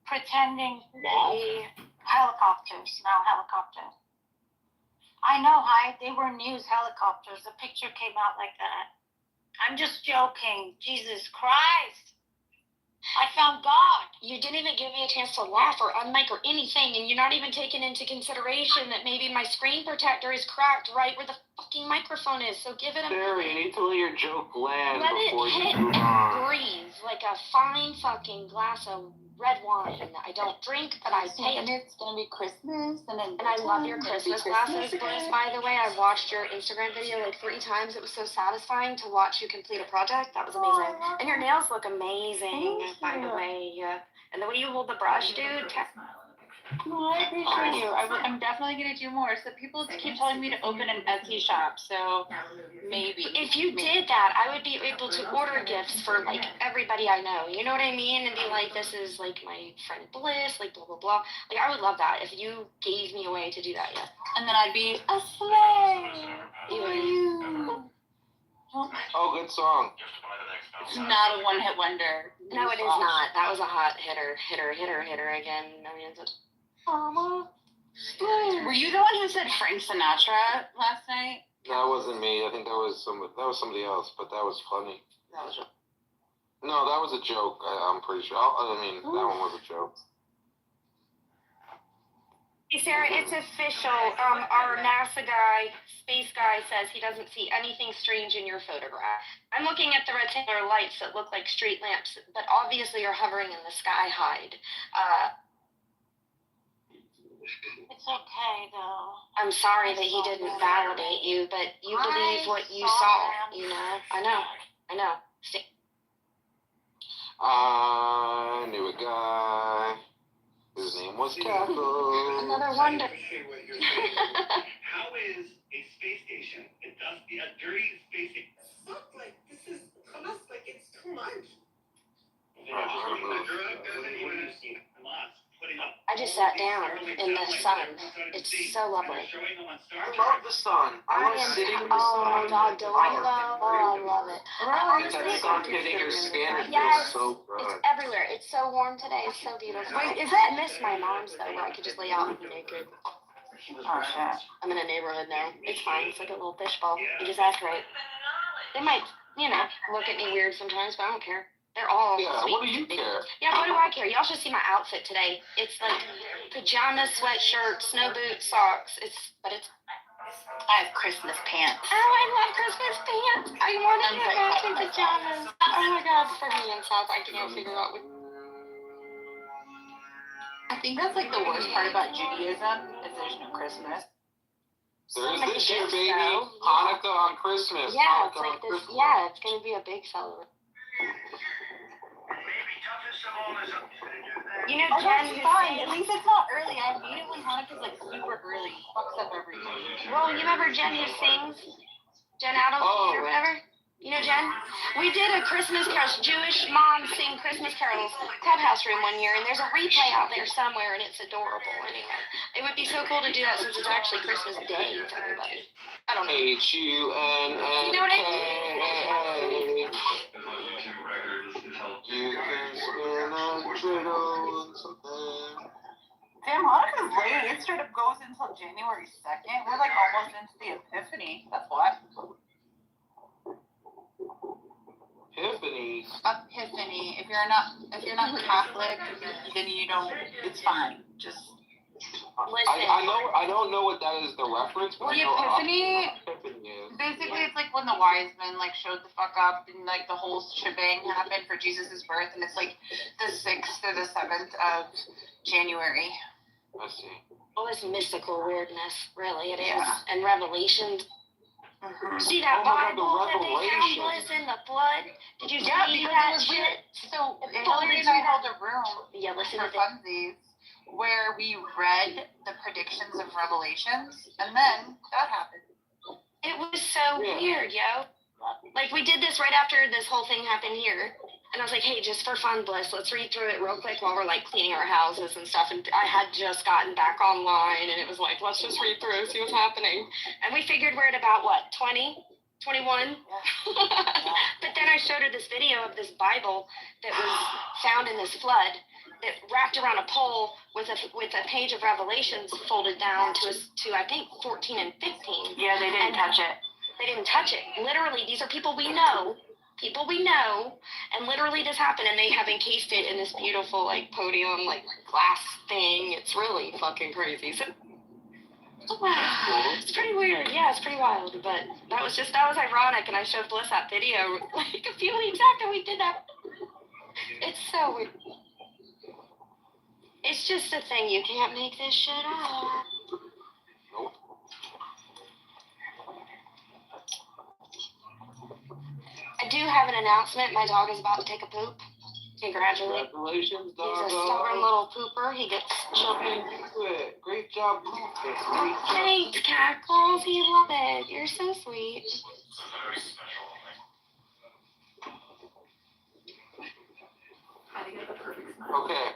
Pretending to be helicopters. I know, they were news helicopters. The picture came out like that. I'm just joking. Jesus Christ. I found God. You didn't even give me a chance to laugh or unmic or anything, and you're not even taking into consideration that maybe my screen protector is cracked right where the fucking microphone is, so give it a Sarah, you minute. need to let your joke land Let before it you hit move on. breathe like a fine fucking glass of red wine. I don't drink, but I pay it. It's gonna be Christmas, and I love your Christmas glasses, Bliss. By the way, I watched your Instagram video like 3 times. It was so satisfying to watch you complete a project. That was amazing. And your nails look amazing, by the way. And the way you hold the brush, dude. No, I appreciate you. I'm definitely gonna do more. So people keep telling me to open an Etsy shop, so maybe. If you did that, I would be able to order gifts for like everybody I know. You know what I mean? And be like, this is like my friend Bliss, like blah blah blah. Like I would love that if you gave me a way to do that. Yeah. And then I'd be a slave for you. Oh, good song. It's not a one-hit wonder. No, it is not. That was a hot hitter again. I mean, it's Were you the one who said Frank Sinatra last night? That wasn't me. I think that was somebody else, but that was funny. That was No, that was a joke. I'm pretty sure. I mean, that one was a joke. Hey Sarah, it's official. Our NASA guy, space guy, says he doesn't see anything strange in your photograph. I'm looking at the rectangular lights that look like street lamps, but obviously are hovering in the sky. Hyde. It's okay, though. I'm sorry that he didn't validate you, but you believe what you saw. You know. I know. I knew a guy. His name was Cackle. Another wonder. How is a space station? It does be a dirty space station. Suck, like, this is Hamas, like, it's too much. I just sat down in the sun. It's so lovely. I love the sun. I like sitting in the sun. Oh, God, don't you love? Oh, I love it. Get that sun hitting your skin. It Yes, feels so good. it's everywhere. It's so warm today. It's so beautiful. Wait, is it? I miss my mom's though, where I could just lay out and be naked. Oh shit. I'm in a neighborhood now. It's fine. It's like a little fishbowl. You just act right. They might, look at me weird sometimes, but I don't care. They're all sweet. What do you care? Yeah, what do I care? Y'all should see my outfit today. It's like pajamas, sweatshirt, snow boots, socks. I have Christmas pants. Oh, I love Christmas pants. I want to get matching pajamas. Oh my God, for me and South, I can't figure out what. I think that's like the worst part about Judaism is there's no Christmas. There's this year, baby. Hanukkah on Christmas. Yeah, Hanukkah it's like on this. Christmas. Yeah, it's gonna be a big celebration. You know, Jen, That's fine. At least it's not early. I hate it when Hanukkah's like super early. It fucks up everything. Well, you remember Jen who sings? Jen Adams or whatever? You know Jen? We did a Christmas carol, Jewish moms sing Christmas carols clubhouse room one year, and there's a replay out there somewhere, and it's adorable anyway. It would be so cool to do that since it's actually Christmas Day to everybody. I don't know. H-U-N-N-K. You know what I mean? You can spin a triddle and something. Damn, Hanukkah's late. It straight up goes until January 2nd. We're like almost into the Epiphany. That's what. Epiphany. If you're not Catholic, then you don't. It's fine. Just listen. I don't know what that is the reference. But the Epiphany. Epiphany is. Basically, it's like when the wise men like showed the fuck up and like the whole shebang happened for Jesus' birth, and it's like the 6th or the 7th of January. I see. Oh, it's mystical weirdness, really. It is. Yeah. And Revelations. Mm-hmm. See that Bible that they found bliss in the blood? Did you see that shit? So Hillary and I held a room listen for to funsies where we read the predictions of Revelations, and then that happened. It was so weird, yo. Like, we did this right after this whole thing happened here. And I was like, hey, just for fun, Bliss, let's read through it real quick while we're, like, cleaning our houses and stuff. And I had just gotten back online, and it was like, let's just read through, see what's happening. And we figured we're at about, what, 20? 21? But then I showed her this video of this Bible that was found in this flood that wrapped around a pole with a page of Revelations folded down to I think, 14 and 15. Yeah, they didn't touch it. They didn't touch it. Literally, these are people we know, and literally this happened, and they have encased it in this beautiful, like, podium, like, glass thing. It's really fucking crazy. So, it's pretty weird. Yeah, it's pretty wild, but that was ironic, and I showed Bliss that video, like, a few weeks after we did that. It's so weird. It's just a thing. You can't make this shit up. Nope. I do have an announcement. My dog is about to take a poop. Congratulations. Congratulations, dog. He's a stubborn little pooper. He gets children. Great job, pooping. Thanks, Cackles. He loved it. You're so sweet. Okay.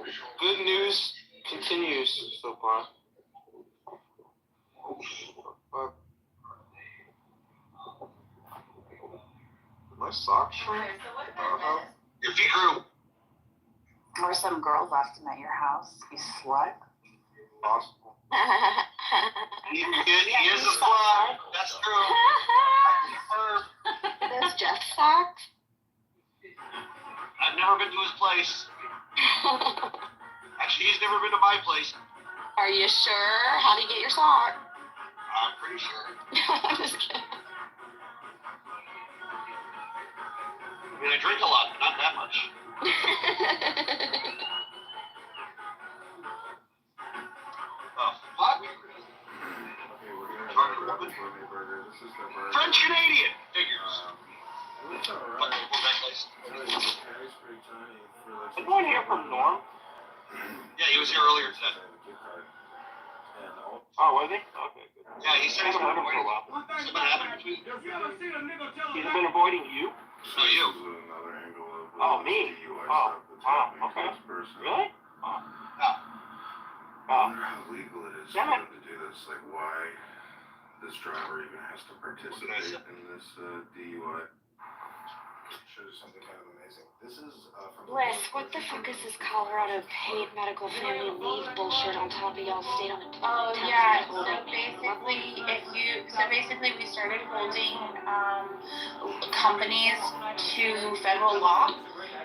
Good news continues so far. My socks short? Your feet grew. Or some girl left him at your house. You slut. Possible. He is a slut. That's true. Those Jeff socks? I've never been to his place. Actually, he's never been to my place. Are you sure? How do you get your sock? I'm pretty sure. I'm just kidding. I mean, I drink a lot, but not that much. What? French Canadian figures. Anyone here from Norm? Yeah, he was here earlier today. Oh, was he? Okay, good. Yeah, he said he's been avoiding for a while. What's been happening between? He's been avoiding you? No, you. Oh, me? Oh, wow, okay. Really? Oh. Yeah. Oh. how legal it is for Yeah. them to do this. Like, why this driver even has to participate in this DUI. Shows you something kind of amazing. This is from Bliss, what the fuck is this Colorado paid medical family leave bullshit on top of y'all state on Oh yeah, so basically we started holding companies to federal law.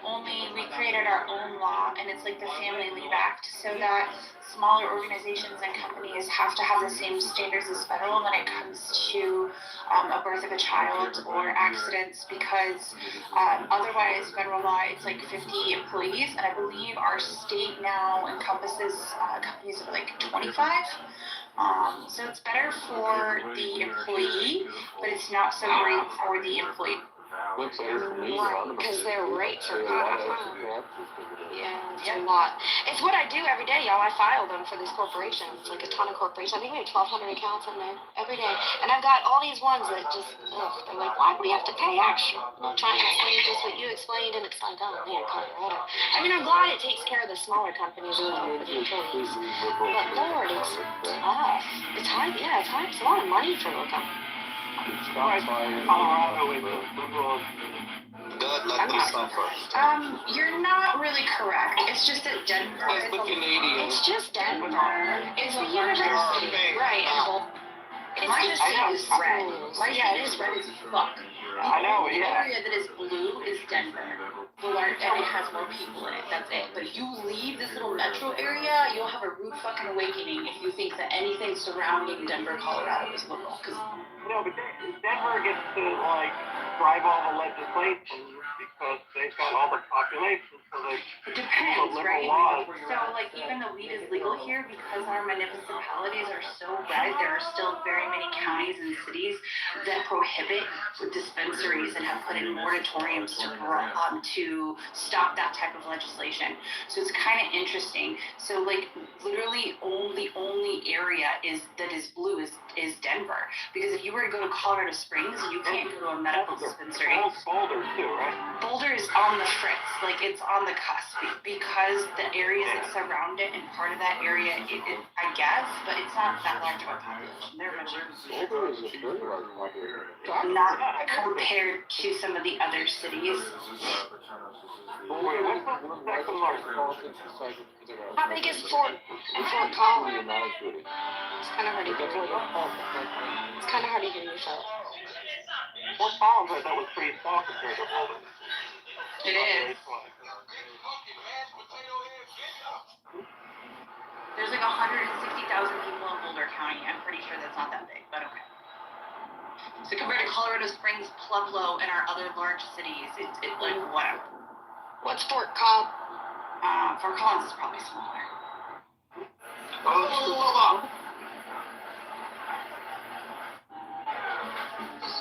Only we created our own law, and it's like the Family Leave Act, so that smaller organizations and companies have to have the same standards as federal when it comes to a birth of a child or accidents, because otherwise federal law it's like 50 employees, and I believe our state now encompasses companies of like 25. So it's better for the employee, but it's not so great for the employee. Because their rates are yeah, it's a lot. It's what I do every day, y'all. I file them for these corporations, like a ton of corporations. I think we have 1,200 accounts in there every day. And I've got all these ones that just, they're like, why do we have to pay extra? And I'm trying to explain just what you explained, and it's like, oh man, Colorado. I mean, I'm glad it takes care of the smaller companies and for the employees. But Lord, it's tough. It's high, yeah, it's high. It's a lot of money for local. Colorado is liberal. You're not really correct. It's just that Denver is It's just Denver. It's the university. Right. And my state is red. Yeah, it is red as fuck. I know, The yeah. area that is blue is Denver. And it has more people in it. That's it. But if you leave this little metro area, you'll have a rude fucking awakening if you think that anything surrounding Denver, Colorado is liberal. No, but Denver gets to like drive all the legislation because they've got all the population, so they it depends, liberal right? laws. So like even though weed is legal here, because our municipalities are so red, there are still very many counties and cities that prohibit dispensaries and have put in moratoriums to stop that type of legislation. So it's kind of interesting. So like literally the only area that is blue is Denver, because if you were to go to Colorado Springs, you can't go to a medical dispensary. Boulder too, right? Boulder is on the fritz, like it's on the cusp, because the areas that surround it and part of that area, I guess, but it's not that large of a population. They're much Boulder is a very large population. not compared to some of the other cities. How big is Fort Collins? It's kind of hard to hear you. It's kind of hard to hear you, Phil. Fort Collins, I thought was pretty small compared to Boulder. It is. There's like 160,000 people in Boulder County. I'm pretty sure that's not that big, but okay. So compared to Colorado Springs, Pueblo, and our other large cities, it's like whatever. What's Fort Collins? Fort Collins is probably smaller.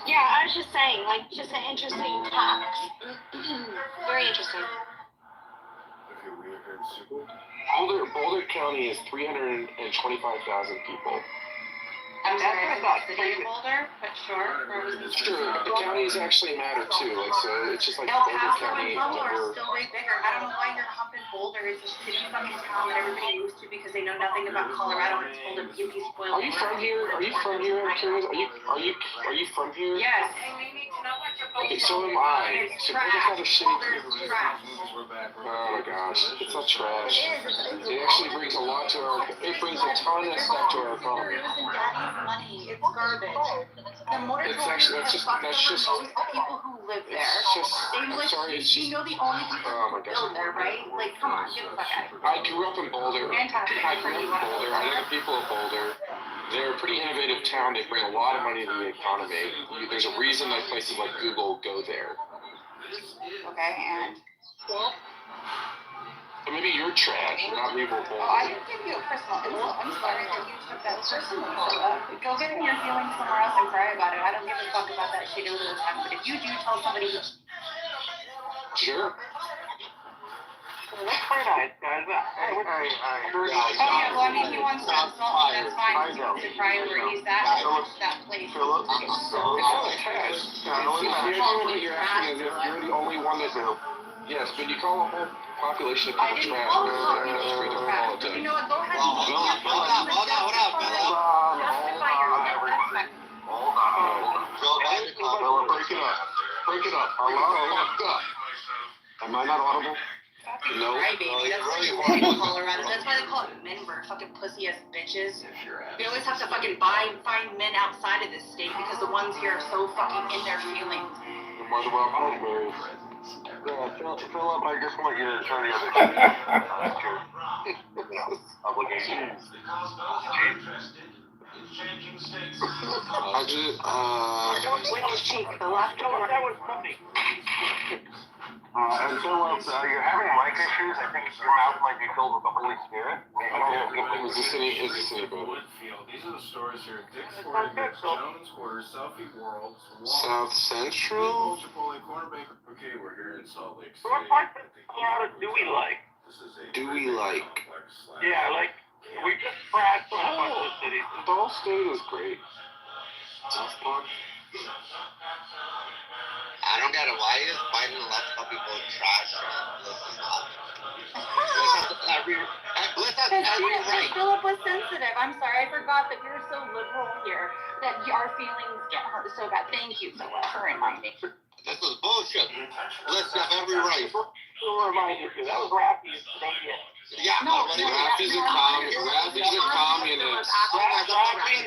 Yeah, I was just saying, like, just an interesting topic. Very interesting. Boulder County is 325,000 people. I'm sorry, I thought city of Boulder, but sure. Sure, the counties actually matter too. Like, so it's just like El Boulder Paso County, and Pueblo are Denver. still way bigger. I don't know why you're humping Boulder. It's a shitty fucking town that everybody moves to because they know nothing about Colorado and it's full of yuppie spoiled. Are you from here? Are you from here? I'm curious. Are you from here? Yes. Okay, so am I. It's So trash. Boulder's not a shitty. Boulder's trash. Oh my gosh, it's not trash. It actually brings a lot to our. It brings a ton of stuff to our economy. It was in daddy's money. It's garbage. The moratorium It's actually has fucked over most of the people who live there. I'm sorry, it's just. You know the only people Oh my who gosh. live there, right? Like, come on, get the fuck out of here. I grew up in Boulder. Fantastic. I grew up in Boulder. I know the people of Boulder. They're a pretty innovative town. They bring a lot of money to the economy. There's a reason that places like Google go there. Okay, and? So maybe you're trash, not people of Boulder. Oh, I didn't give you a personal insult. I'm sorry that you took that personally. Go get in your feelings somewhere else and cry about it. I don't give a fuck about that shit all the time. But if you do tell somebody who... Sure. Let's play nice, guys. Oh, yeah, well, I mean, he wants to insult me, that's fine. He wants to cry where he's at, that place. It's not trash. You're asking as if you're the only one that do. Yes, but you call a whole population of I people didn't trash. call population trash. You know what? Go ahead and Hold on. justify yourself. Philip, break it up. Break it up. Hello? Am I not audible? No. Right, baby. That's why you live in Colorado. That's why they call it Menberg. Fucking pussy ass bitches. We always have to fucking find men outside of this state because the ones here are so fucking in their feelings. Philip, I just want you to turn your obligation. That was funny. And Philip, you're having mic issues. I think your mouth might be filled with the Holy Spirit. Is this any better? These are the stores here. Dick's Sporting Goods, Jones Quarter, Southie World, South Central? Chipotle, Corner Baker. Okay, we're here in Salt Lake City. What parts of Colorado do we like? Do we like? Yeah, like, we just scratched on a bunch of cities. Ball State is great. South Park. I don't get it. Why is Biden allowed to call people trash? Because Philip was sensitive. I'm sorry, I forgot that you're so liberal here that our feelings get hurt so bad. Thank you, Philip, for reminding. This is bullshit. Let's have every right. Who reminded you? That was Raffy. Thank you. Yeah, Raffy's a communist. Raffy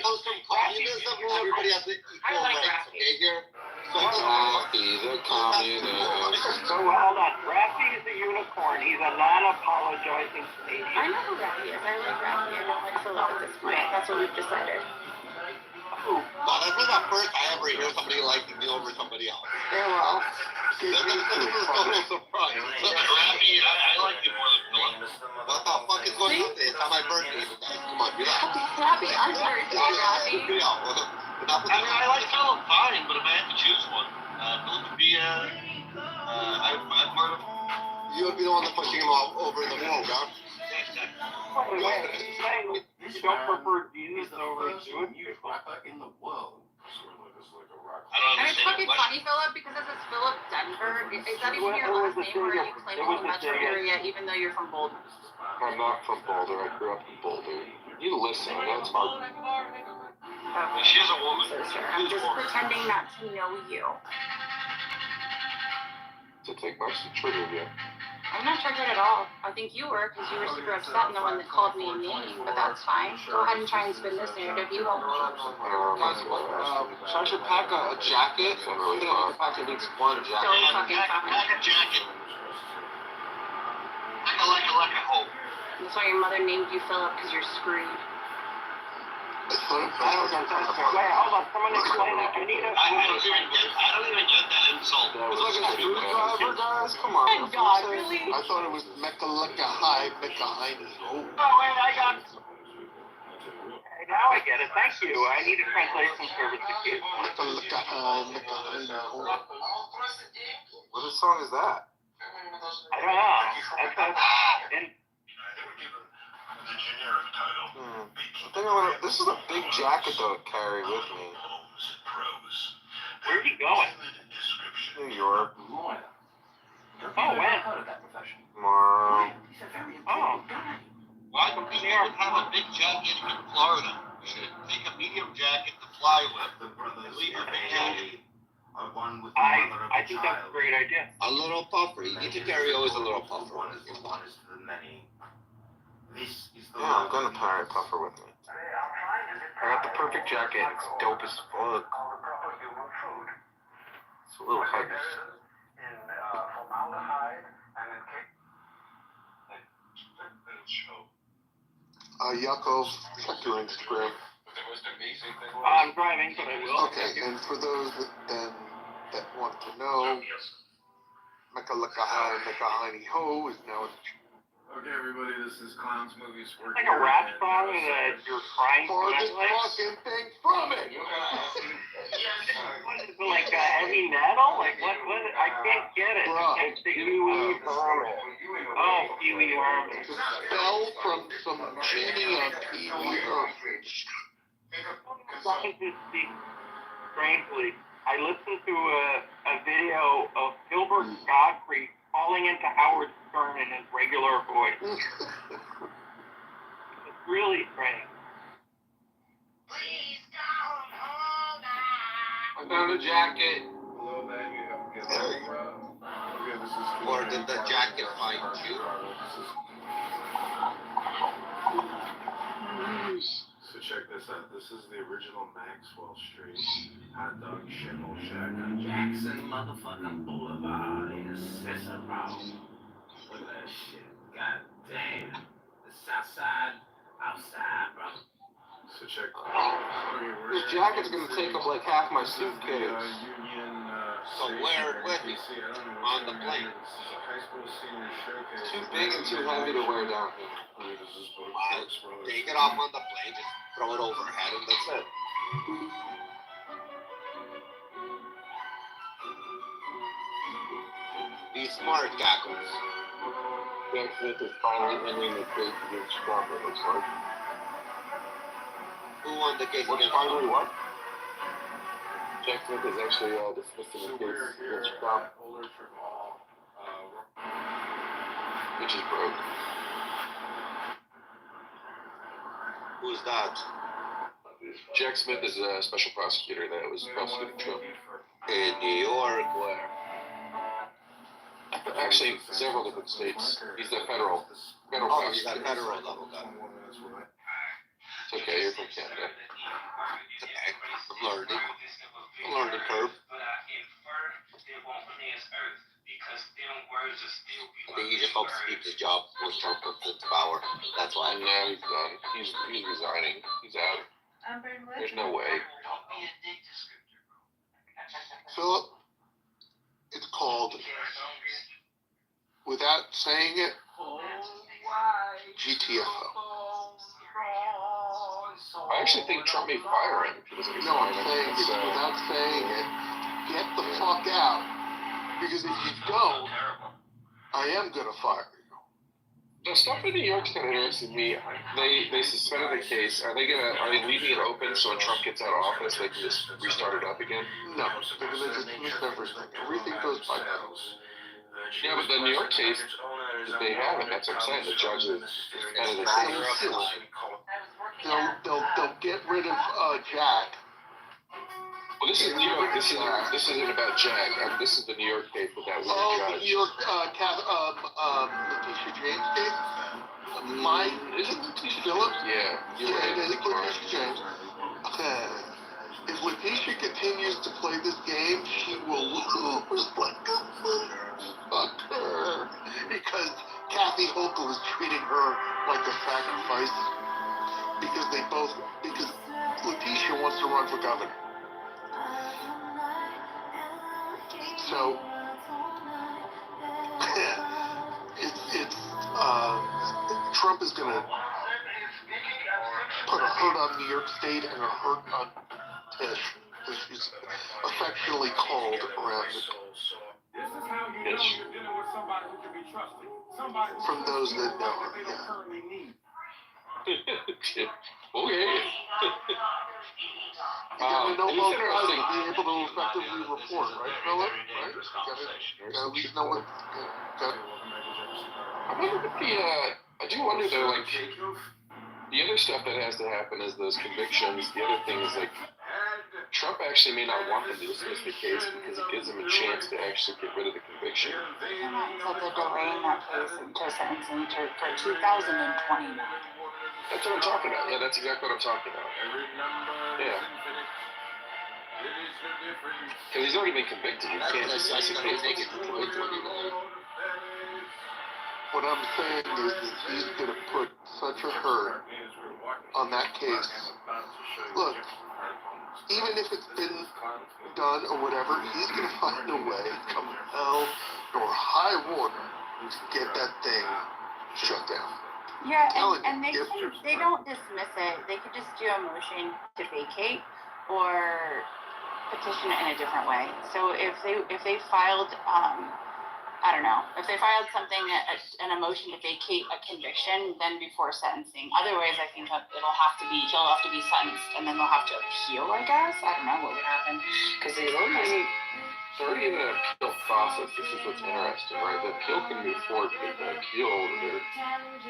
comes from communism. Everybody has equal rights. Okay, here. Raffy's a communist. So hold on. Raffy is a unicorn. He's a non-apologizing Canadian. I know who Raffy is. I like Raffy. I don't like Philip at this point. That's what we've decided. Well, that's not the first I ever hear somebody liking me over somebody else. Yeah, well. This is a surprise. Raffy, I like you more than Philip. What the fuck is going on today? It's not my birthday, you guys. Come on, relax. Happy unbirthday, Raffy. I like Philip fine, but if I had to choose one, Philip would be, I'm part of. You would be the one that pushing him over the moon, huh? Wait, you don't prefer Jesus over Jewish people? In the world. And it's fucking funny, Philip, because this is Philip Denver. Is that even your last name, or are you claiming the metro area even though you're from Boulder? I'm not from Boulder. I grew up in Boulder. You listen. That's hard. She's a woman. I'm just pretending not to know you. To take much to trigger you. I'm not triggered at all. I think you were, because you were super upset and the one that called me a name, but that's fine. Go ahead and try and spin this narrative. You won't. So I should pack a jacket? I think pack at least one jacket. So fucking fine. Pack a jacket. Like a hope. That's why your mother named you Philip, because you're screwed. Wait, hold on. Someone explain that. I don't even get that insult. It's like a screwdriver, guys. Come on. Thank God, really? I thought it was Mecca-Lecca-High, Mecca-Heine. Oh, wait, I got. Okay, now I get it. Thank you. I need a translation service to keep. Mecca-Lecca-High, Mecca-Heine. What song is that? I don't know. The generic title. I think this is a big jacket though to carry with me. Where's he going? New York. Oh, when? Tomorrow. Oh. Why don't we have a big jacket in Florida? We should take a medium jacket to fly with and leave a big jacket. I think that's a great idea. A little puffer. You need to carry always a little puffer. Yeah, I'm gonna carry a puffer with me. I got the perfect jacket. It's dope as fuck. It's a little heavy. Yakov, check your Instagram. I'm driving, but I will. Okay, and for those that want to know, Mecca-Lecca-High, Mecca-Heine Ho is now in. Okay, everybody, this is Clowns Movies. It's like a rap song that you're crying for. This fucking thing from it. What is it, like heavy metal? Like what? I can't get it. It's the Huey Herman. Oh, Huey Herman. Fell from some genie on Huey Herman. Strangely, I listened to a video of Gilbert Godfrey calling into Howard Stern in his regular voice. It's really great. I found a jacket. Hello, baby. Or did the jacket find you? So check this out. This is the original Maxwell Street hot dog shithole shack on Jackson motherfucking Boulevard in Cicero. Look at that shit. God damn. The south side, outside, bro. So check This jacket's gonna take up like half my suitcase. So wear it with you on the plane. Too big and too heavy to wear down here. Take it off on the plane, just throw it overhead, and that's it. Be smart, Cackles. Jack Smith is finally ending the case against Trump, it looks like. Who won the case against finally Trump? what? Jack Smith is actually dismissing the case against Trump. Which is broke. Who's that? Jack Smith is a special prosecutor that was prosecuting Trump. In New York, where? Actually, several different states. He's the federal Oh, prosecutor. he's at federal level, got it. It's okay, you're from Canada. It's okay, I'm learning. I'm learning curve. I think he just hopes to keep his job when Trump comes into power. That's why. And now he's done. He's resigning. He's out. There's no way. Philip, it's called, without saying it, GTFO. I actually think Trump may fire him. No, I'm saying it without saying it. Get the fuck out. Because if you don't, I am gonna fire you. The stuff in New York's kind of interested me. They suspended the case. Are they leaving it open so when Trump gets out of office they can just restart it up again? No, they're gonna dismiss everything. Everything goes by now. Yeah, but the New York case, they haven't. That's what I'm saying. The judge is suspended the case. They'll get rid of Jack. Well, this is New York. This isn't about Jack. This is the New York case with that weird judge. The New York Letitia James case. Isn't Letitia Phillips? Yeah, you're right. It is Letitia James. If Letitia continues to play this game, she will lose like a motherfucker. Because Kathy Hochul is treating her like a sacrifice. Because Letitia wants to run for governor. So Trump is going to put a hurt on New York State and a hurt on Tish, as she's affectionately called around it. From those that know her, Okay. You gotta know both sides to be able to effectively report, right, Philip? Right? You gotta at least know what. I wonder if I do wonder though, like, the other stuff that has to happen is those convictions. The other thing is, like, Trump actually may not want them to dismiss the case because it gives them a chance to actually get rid of the conviction. So they're delaying that case until sentencing for 2029. That's what I'm talking about. Yeah, that's exactly what I'm talking about. Yeah. Because he's already been convicted. You can't just take it to 2029. What I'm saying is that he's going to put such a hurt on that case. Look, even if it's been done or whatever, he's going to find a way, come hell or high water, to get that thing shut down. Yeah, and they don't dismiss it. They could just do a motion to vacate or petition it in a different way. So if they filed I don't know, if they filed something an motion to vacate a conviction, then before sentencing. Otherwise, I think that he'll have to be sentenced, and then they'll have to appeal. I guess I don't know what would happen because It's already in an appeal process. This is what's interesting, right? The appeal can move forward, but the appeal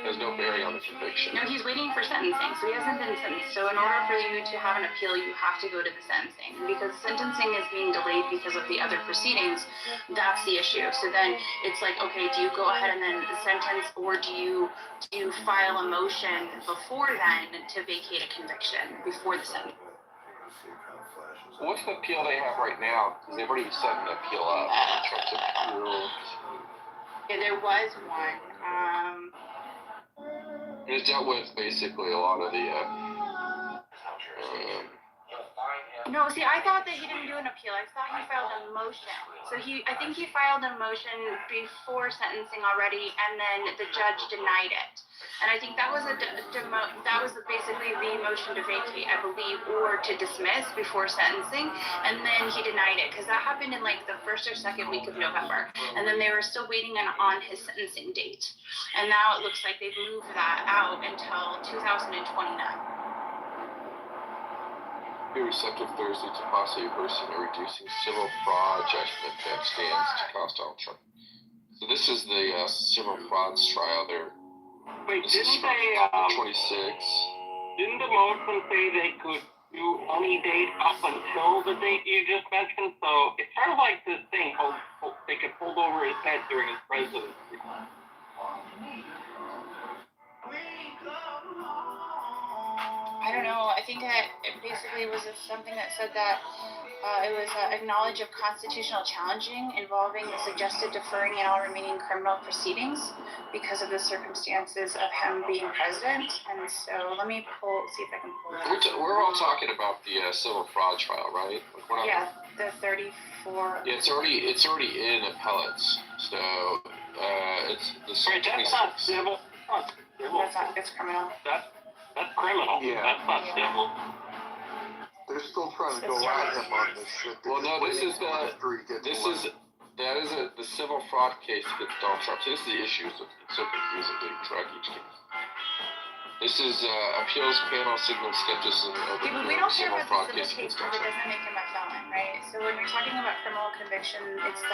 has no bearing on the conviction. No, he's waiting for sentencing, so he hasn't been sentenced. So in order for you to have an appeal, you have to go to the sentencing. Because sentencing is being delayed because of the other proceedings, that's the issue. So then it's like, okay, do you go ahead and then sentence, or do you file a motion before then to vacate a conviction before the sentence? What's the appeal they have right now? Because they've already set an appeal up in terms of appeals. Yeah, there was one. It dealt with basically a lot of the. No, see, I thought that he didn't do an appeal. I thought he filed a motion. So I think he filed a motion before sentencing already, and then the judge denied it. And I think that was basically the motion to vacate, I believe, or to dismiss before sentencing. And then he denied it because that happened in like the first or second week of November. And then they were still waiting on his sentencing date. And now it looks like they've moved that out until 2029. Be receptive Thursday to possibly reversing or reducing civil fraud judgment that stands to cost Donald Trump. So this is the civil frauds trial there. Wait, this didn't they, 26. Didn't the motion say they could do any date up until the date you just mentioned? So it's sort of like this thing, they could hold over his head during his presidency. I don't know. I think that it basically was something that said that it was acknowledge of constitutional challenging involving the suggested deferring in all remaining criminal proceedings because of the circumstances of him being president. And so let me see if I can pull it. We're all talking about the civil fraud trial, right? Yeah, the 34. Yeah, it's already in appellates. So it's the Right, that's not civil. That's not. It's criminal. That's criminal. Yeah. That's not civil. They're still trying to go at him on this shit. Well, no, that is the civil fraud case against Donald Trump. So this is the issues. It's so confusing to track each case. This is appeals panel signal skepticism of Yeah, but we don't care civil about fraud the case civil case against because Donald it Trump. doesn't make him a felon, right? So when we're talking about criminal conviction, it's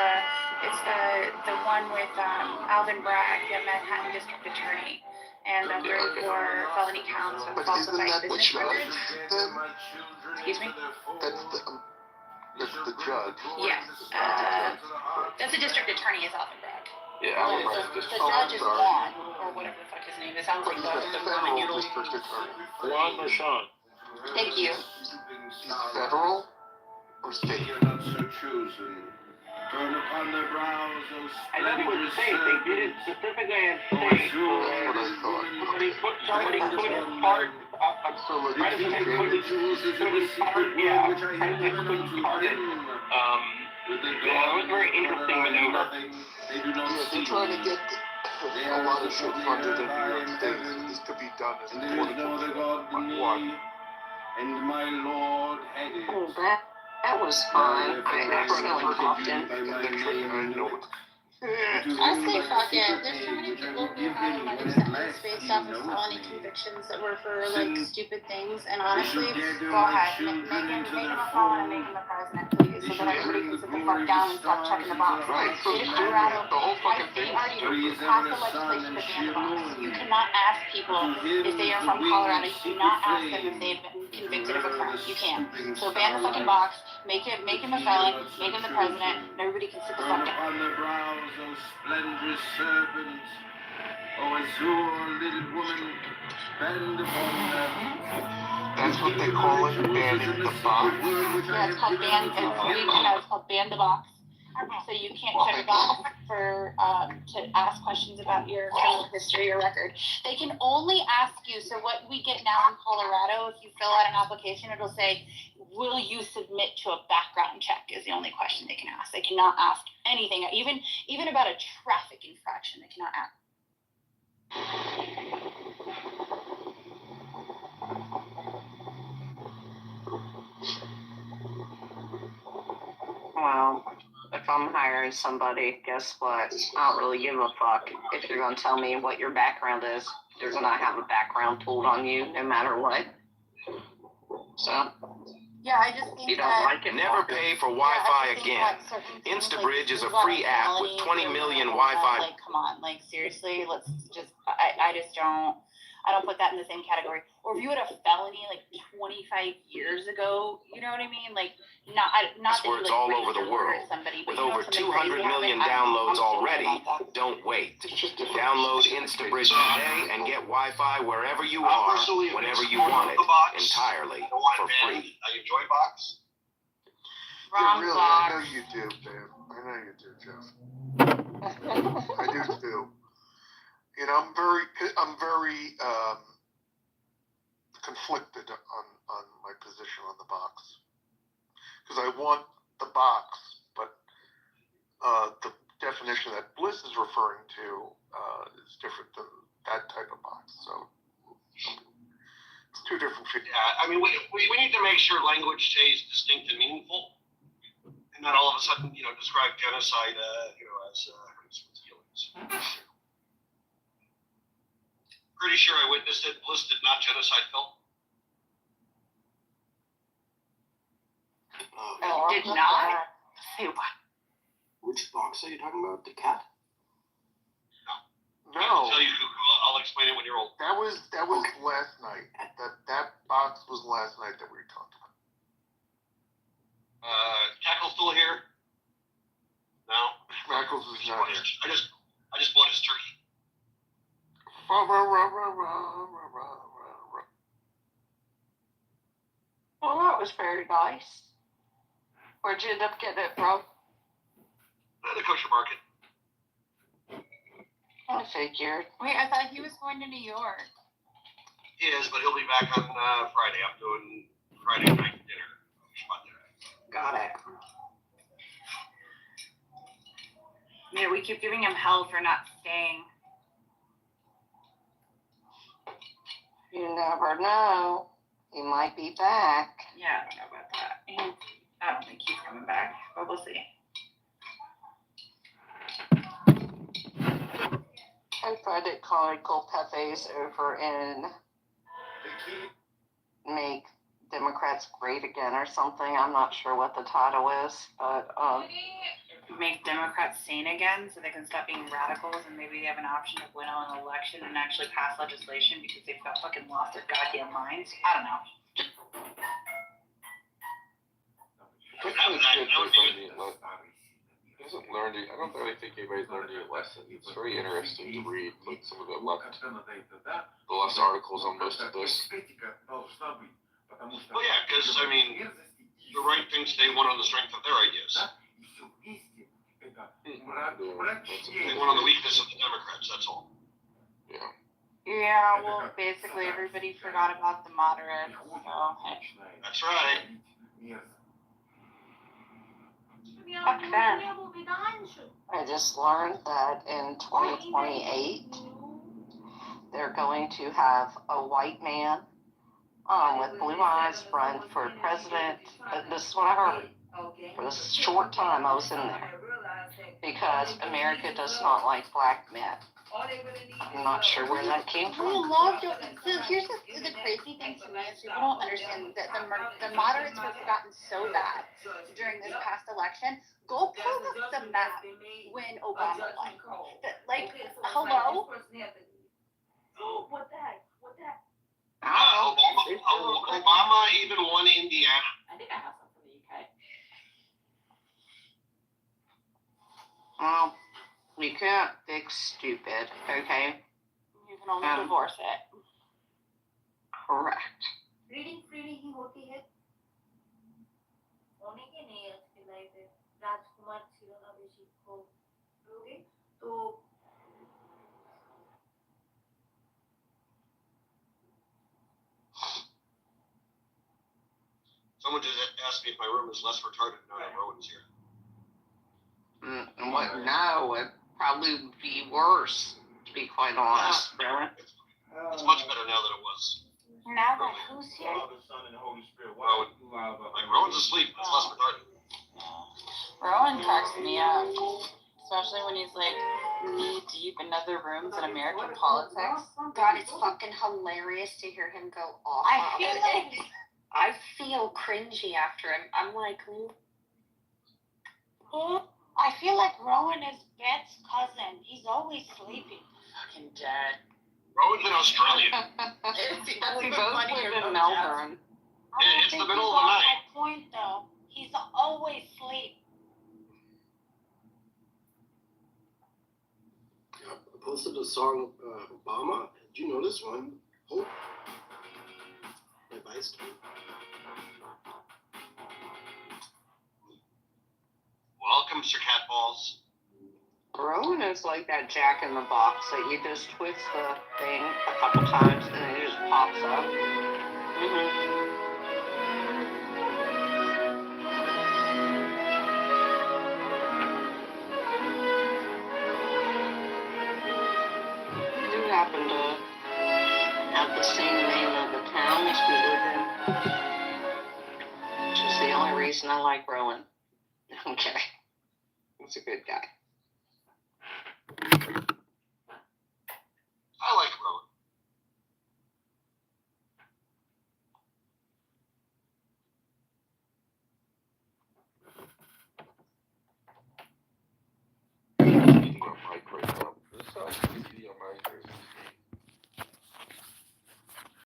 the one with Alvin Bragg, the Manhattan District Attorney, and the 34 felony counts of falsified business records. Excuse me? That's the judge. Yeah. That's the district attorney is Alvin Bragg. Yeah, Alvin The Bragg's judge is Juan, or whatever the fuck his name is. It sounds like the Federal district attorney. Juan Bashan. Thank you. He's federal or state? I thought it was state. They did it specifically in state. What I thought. Somebody put his heart up. President put his heart, yeah. President put his heart in. Yeah, it was a very interesting maneuver. Yeah, they're trying to get a lot of shit funded in New York State. This could be done as a political one. And my Lord had it. That was fun. I accidentally popped in. I say fuck it. There's so many people who have like sentenced based off of felony convictions that were for like stupid things, and honestly, go ahead, make him a felon and make him a president, please, so that everybody can sit the fuck down and stop checking the box. State of Colorado, our state already passed the legislation to ban the box. You cannot ask people if they are from Colorado. You cannot ask them if they've been convicted of a crime. You can't. So ban the fucking box. Make him a felon. Make him the president, and everybody can sit the fuck down. Those splendorous serpents, oh, I saw a little woman bend upon them. That's what they call it, banning the box. Yeah, it's called it's called ban the box. So you can't check a box for to ask questions about your criminal history or record. They can only ask you. So what we get now in Colorado, if you fill out an application, it'll say, "Will you submit to a background check?" Is the only question they can ask. They cannot ask anything, even about a traffic infraction. They cannot ask. Well, if I'm hiring somebody, guess what? I don't really give a fuck if you're gonna tell me what your background is. You're gonna have a background pulled on you no matter what. So Yeah, I just think You don't like it. Never pay for Wi-Fi again. InstaBridge is a free app with 20 million Wi-Fi. Like, come on, like seriously, let's just. I just don't. I don't put that in the same category. Or if you had a felony like 25 years ago, you know what I mean? Like, not That's where it's all over the world. With over 200 million downloads already, don't wait. Download InstaBridge today and get Wi-Fi wherever you are, whenever you want it, entirely for free. I enjoy box. Yeah, really, I know you do, Dave. I know you do, Jeff. I do too. You know, I'm very conflicted on my position on the box because I want the box, but the definition that Bliss is referring to is different than that type of box. So it's two different things. Yeah, I mean, we need to make sure language stays distinct and meaningful, and not all of a sudden, describe genocide, as Christmas killings. Pretty sure I witnessed it. Bliss did not genocide film. Did not. Say what? Which box are you talking about? The cat? I can tell you, I'll explain it when you're old. That was last night. That box was last night that we were talking about. Tackle's still here? No. Tackle's is not here. I just bought his turkey. Well, that was very nice. Where'd you end up getting it from? The kosher market. I figured. Wait, I thought he was going to New York. He is, but he'll be back on Friday. I'm doing Friday night dinner. Got it. Yeah, we keep giving him hell for not staying. You never know. He might be back. Yeah, I don't know about that. I don't think he's coming back, but we'll see. I find it comical Pefe's over in Make Democrats Great Again or something. I'm not sure what the title is, but Make Democrats sane again so they can stop being radicals and maybe they have an option to win an election and actually pass legislation because they've got fucking lost their goddamn minds. I don't know. I don't really think anybody's learned any lesson. It's very interesting to read like some of the left articles on most of this. Well, yeah, because I mean, the right things stay one on the strength of their ideas. They won on the weakness of the Democrats. That's all. Yeah. Yeah, well, basically everybody forgot about the moderates. So. That's right. Fuck them. I just learned that in 2028, they're going to have a white man with blue eyes run for president. This is what I heard. For this short time I was in there. Because America does not like black men. I'm not sure where that came from. We love to, so here's the crazy thing to me is people don't understand that the moderates were forgotten so bad during this past election. Go pull up the map when Obama won. Like, hello? Oh, what the heck? What the heck? Obama even won Indiana. I think I have some from the UK. Well, we can't fix stupid, okay? You can only divorce it. Correct. Reading फ्रीडी ही होती है होने के नहीं उसकी life में राजकुमार छिरो अभिषेक को लोगे तो Someone just asked me if my room is less retarded now that Rowan's here. No, it'd probably be worse, to be quite honest. It's much better now than it was. Now that who's here? Rowan. Like, Rowan's asleep, it's less retarded. Rowan cracks me up. Especially when he's like knee deep in other rooms in American politics. God, it's fucking hilarious to hear him go off. I feel like I feel cringy after him. I'm like, I feel like Rowan is Beth's cousin. He's always sleeping. fucking dead. Rowan's in Australia. We both live in Melbourne. It's the middle of the night. My point though, he's always asleep. I posted a song, Obama. Did you know this one? Hope. By Vice King. Welcome, Sir Catballs. Rowan is like that Jack in the Box that you just twist the thing a couple times and it just pops up. We do happen to have the same name of the towns we live in, which is the only reason I like Rowan. Okay. He's a good guy.